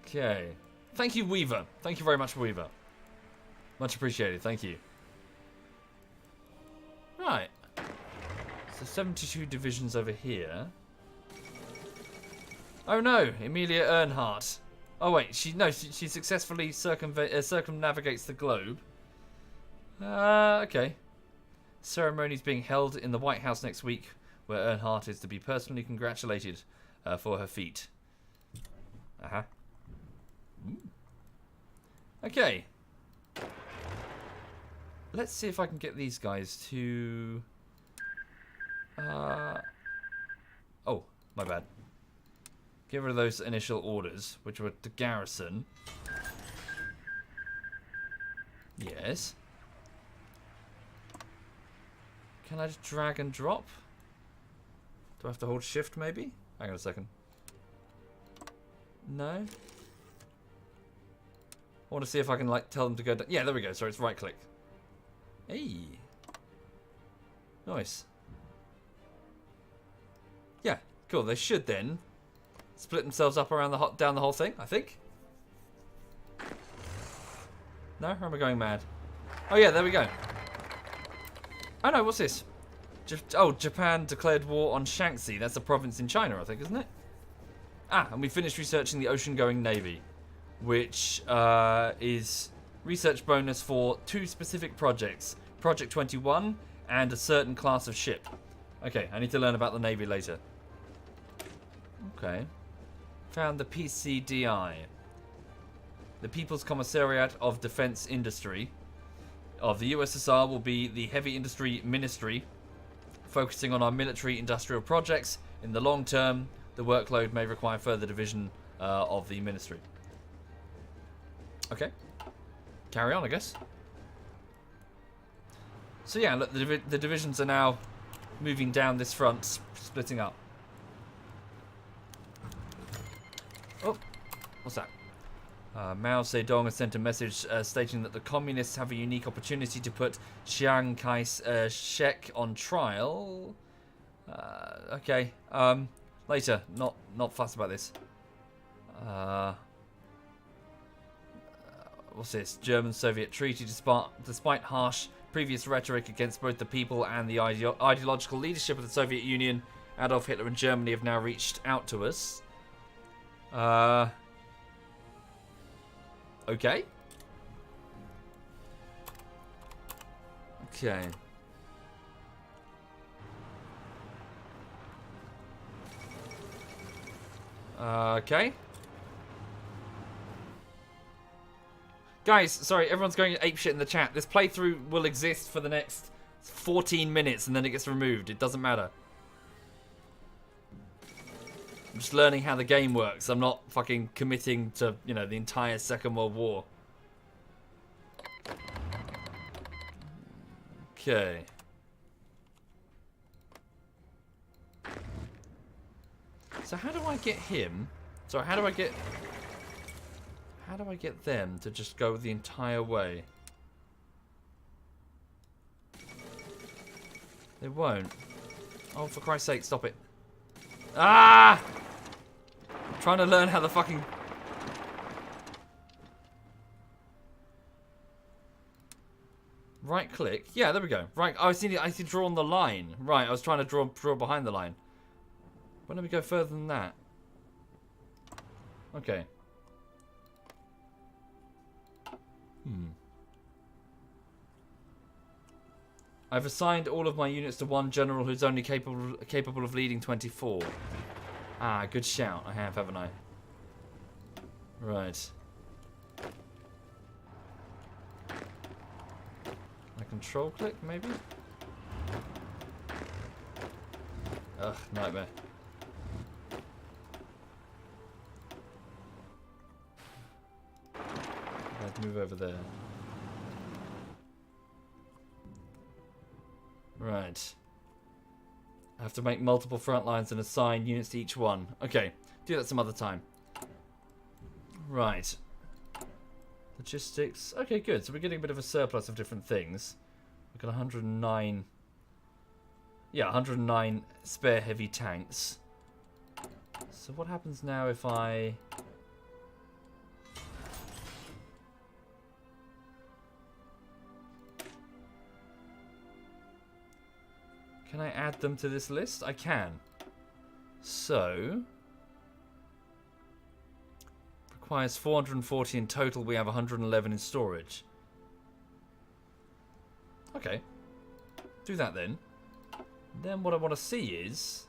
Okay. Thank you, Weaver. Thank you very much, Weaver. Much appreciated. Thank you. Right. So 72 divisions over here. Oh no, Amelia Earnhardt. Oh wait, she successfully circumnavigates the globe. Okay. Ceremony's being held in the White House next week, where Earnhardt is to be personally congratulated for her feat. Okay. Let's see if I can get these guys to... Oh, my bad. Get rid of those initial orders, which were to garrison. Yes. Can I just drag and drop? Do I have to hold shift, maybe? Hang on a second. No? I want to see if I can, like, tell them to go down. Yeah, there we go. Sorry, it's right click. Hey. Nice. Yeah, cool. They should then split themselves up around down the whole thing, I think. No? Or am I going mad? Oh yeah, there we go. Oh no, what's this? Japan declared war on Shaanxi. That's a province in China, I think, isn't it? Ah, and we finished researching the ocean-going navy, which is research bonus for 2 specific projects. Project 21 and a certain class of ship. Okay, I need to learn about the navy later. Okay. Found the PCDI. The People's Commissariat of Defense Industry of the USSR will be the heavy industry ministry, focusing on our military industrial projects. In the long term, the workload may require further division of the ministry. Okay. Carry on, I guess. So yeah, look, the divisions are now moving down this front, splitting up. Oh, what's that? Mao Zedong has sent a message stating that the communists have a unique opportunity to put Chiang Kai-shek on trial. Okay. Later. Not fussed about this. What's this? German-Soviet treaty. Despite harsh previous rhetoric against both the people and the ideological leadership of the Soviet Union, Adolf Hitler and Germany have now reached out to us. Okay. Okay. Okay. Guys, sorry, everyone's going apeshit in the chat. This playthrough will exist for the next 14 minutes and then it gets removed. It doesn't matter. I'm just learning how the game works. I'm not fucking committing to, you know, the entire Second World War. Okay. So how do I get him? Sorry, how do I get them to just go the entire way? They won't. Oh, for Christ's sake, stop it. Ah! I'm trying to learn how the fucking... Right click. Yeah, there we go. Right, I see to draw on the line. Right, I was trying to draw behind the line. Why don't we go further than that? Okay. I've assigned all of my units to one general who's only capable of leading 24. Ah, good shout. I have, haven't I? Right. I control click, maybe? Ugh, nightmare. Let's move over there. Right. I have to make multiple front lines and assign units to each one. Okay, do that some other time. Right. Logistics. Okay, good. So we're getting a bit of a surplus of different things. We've got 109... Yeah, 109 spare heavy tanks. So what happens now if I... Can I add them to this list? I can. So... Requires 440 in total. We have 111 in storage. Okay. Do that then. Then what I want to see is...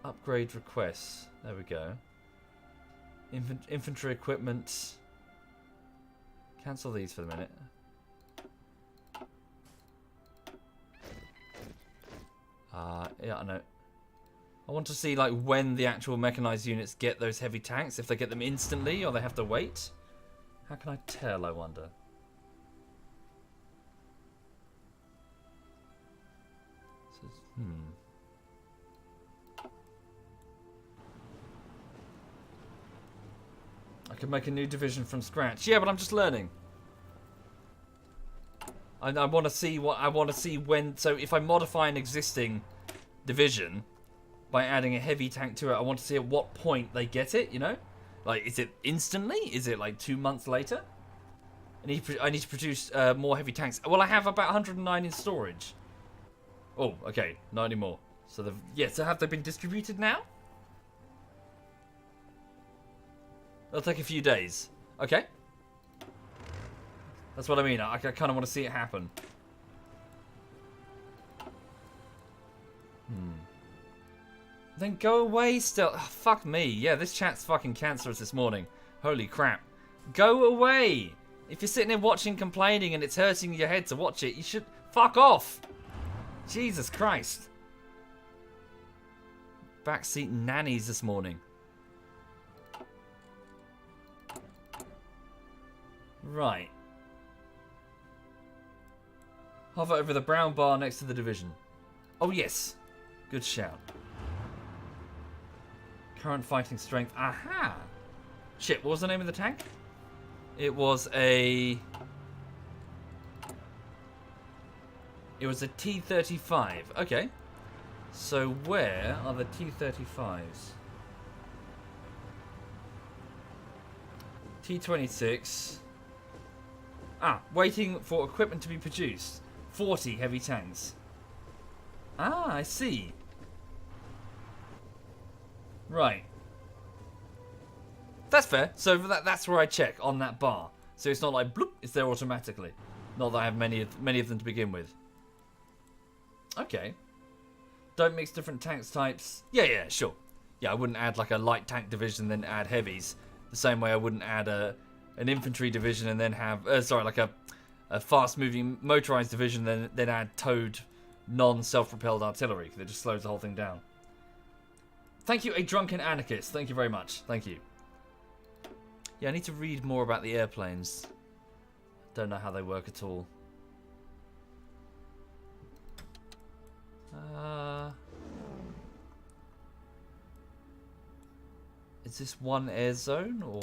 Upgrade requests. There we go. Infantry equipment. Cancel these for the minute. Yeah, I know. I want to see like when the actual mechanized units get those heavy tanks. If they get them instantly or they have to wait. How can I tell, I wonder? I could make a new division from scratch. Yeah, but I'm just learning. I want to see what I want to see when. So if I modify an existing division by adding a heavy tank to it, I want to see at what point they get it. You know, like is it instantly? Is it like 2 months later? I need to produce more heavy tanks. Well, I have about 109 in storage. Oh, okay, not anymore. So so have they been distributed now? It'll take a few days. Okay. That's what I mean. I kind of want to see it happen. Then go away still. Oh, fuck me. Yeah, this chat's fucking cancerous this morning. Holy crap. Go away. If you're sitting there watching, complaining, and it's hurting your head to watch it, you should fuck off. Jesus Christ. Backseat nannies this morning. Right. Hover over the brown bar next to the division. Oh, yes. Good shout. Current fighting strength. Aha! Shit, what was the name of the tank? It was a T-35. Okay. So where are the T-35s? T-26. Waiting for equipment to be produced. 40 heavy tanks. I see. Right. That's fair. So that's where I check on that bar. So it's not like bloop, it's there automatically. Not that I have many of them to begin with. Okay. Don't mix different tanks types. Yeah, sure. Yeah, I wouldn't add like a light tank division then add heavies. The same way I wouldn't add an infantry division and then have like a fast-moving motorized division, then add towed, non-self-propelled artillery. That just slows the whole thing down. Thank you, a drunken anarchist. Thank you very much. Thank you. Yeah, I need to read more about the airplanes. Don't know how they work at all. Is this one air zone, or...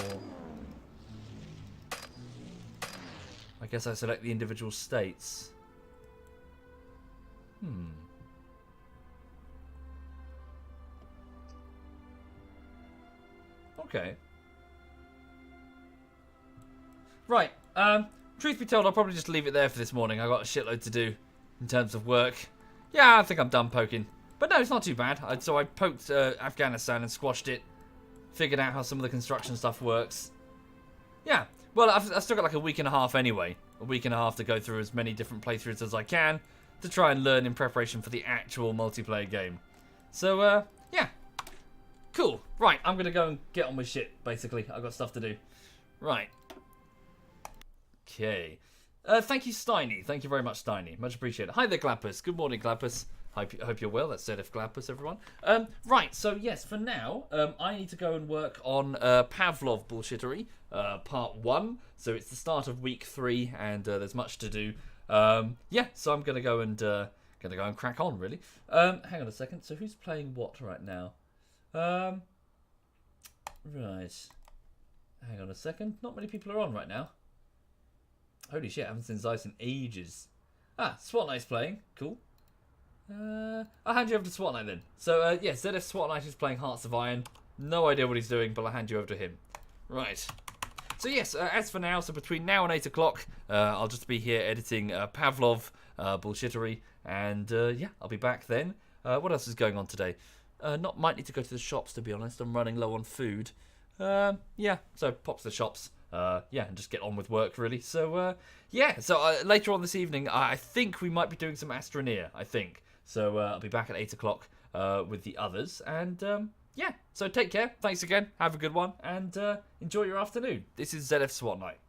I guess I select the individual states. Okay. Right. Truth be told, I'll probably just leave it there for this morning. I got a shitload to do in terms of work. Yeah, I think I'm done poking. But no, it's not too bad. So I poked Afghanistan and squashed it. Figured out how some of the construction stuff works. Yeah. Well, I've still got like a week and a half anyway. A week and a half to go through as many different playthroughs as I can to try and learn in preparation for the actual multiplayer game. So, yeah. Cool. Right, I'm going to go and get on with shit, basically. I've got stuff to do. Right. Okay. Thank you, Steiny. Thank you very much, Steiny. Much appreciated. Hi there, Glappus. Good morning, Glappus. Hope you're well. That's ZF Glappus, everyone. Right, so yes, for now, I need to go and work on Pavlov bullshittery, part 1. So it's the start of week 3, and there's much to do. Yeah, so I'm gonna go and crack on, really. Hang on a second. So who's playing what right now? Right. Hang on a second. Not many people are on right now. Holy shit, I haven't seen Zeiss in ages. SWAT Knight's playing. Cool. I'll hand you over to SWAT Knight then. So, yeah, ZF SWAT Knight is playing Hearts of Iron. No idea what he's doing, but I'll hand you over to him. Right. So, yes, as for now, so between now and 8 o'clock, I'll just be here editing Pavlov, bullshittery, and, yeah, I'll be back then. What else is going on today? Might need to go to the shops, to be honest. I'm running low on food. Yeah, so pop to the shops. Yeah, and just get on with work, really. So, yeah, so later on this evening, I think we might be doing some Astroneer, I think. So, I'll be back at 8 o'clock with the others. And, yeah, so take care. Thanks again. Have a good one. And enjoy your afternoon. This is ZF SWAT Knight.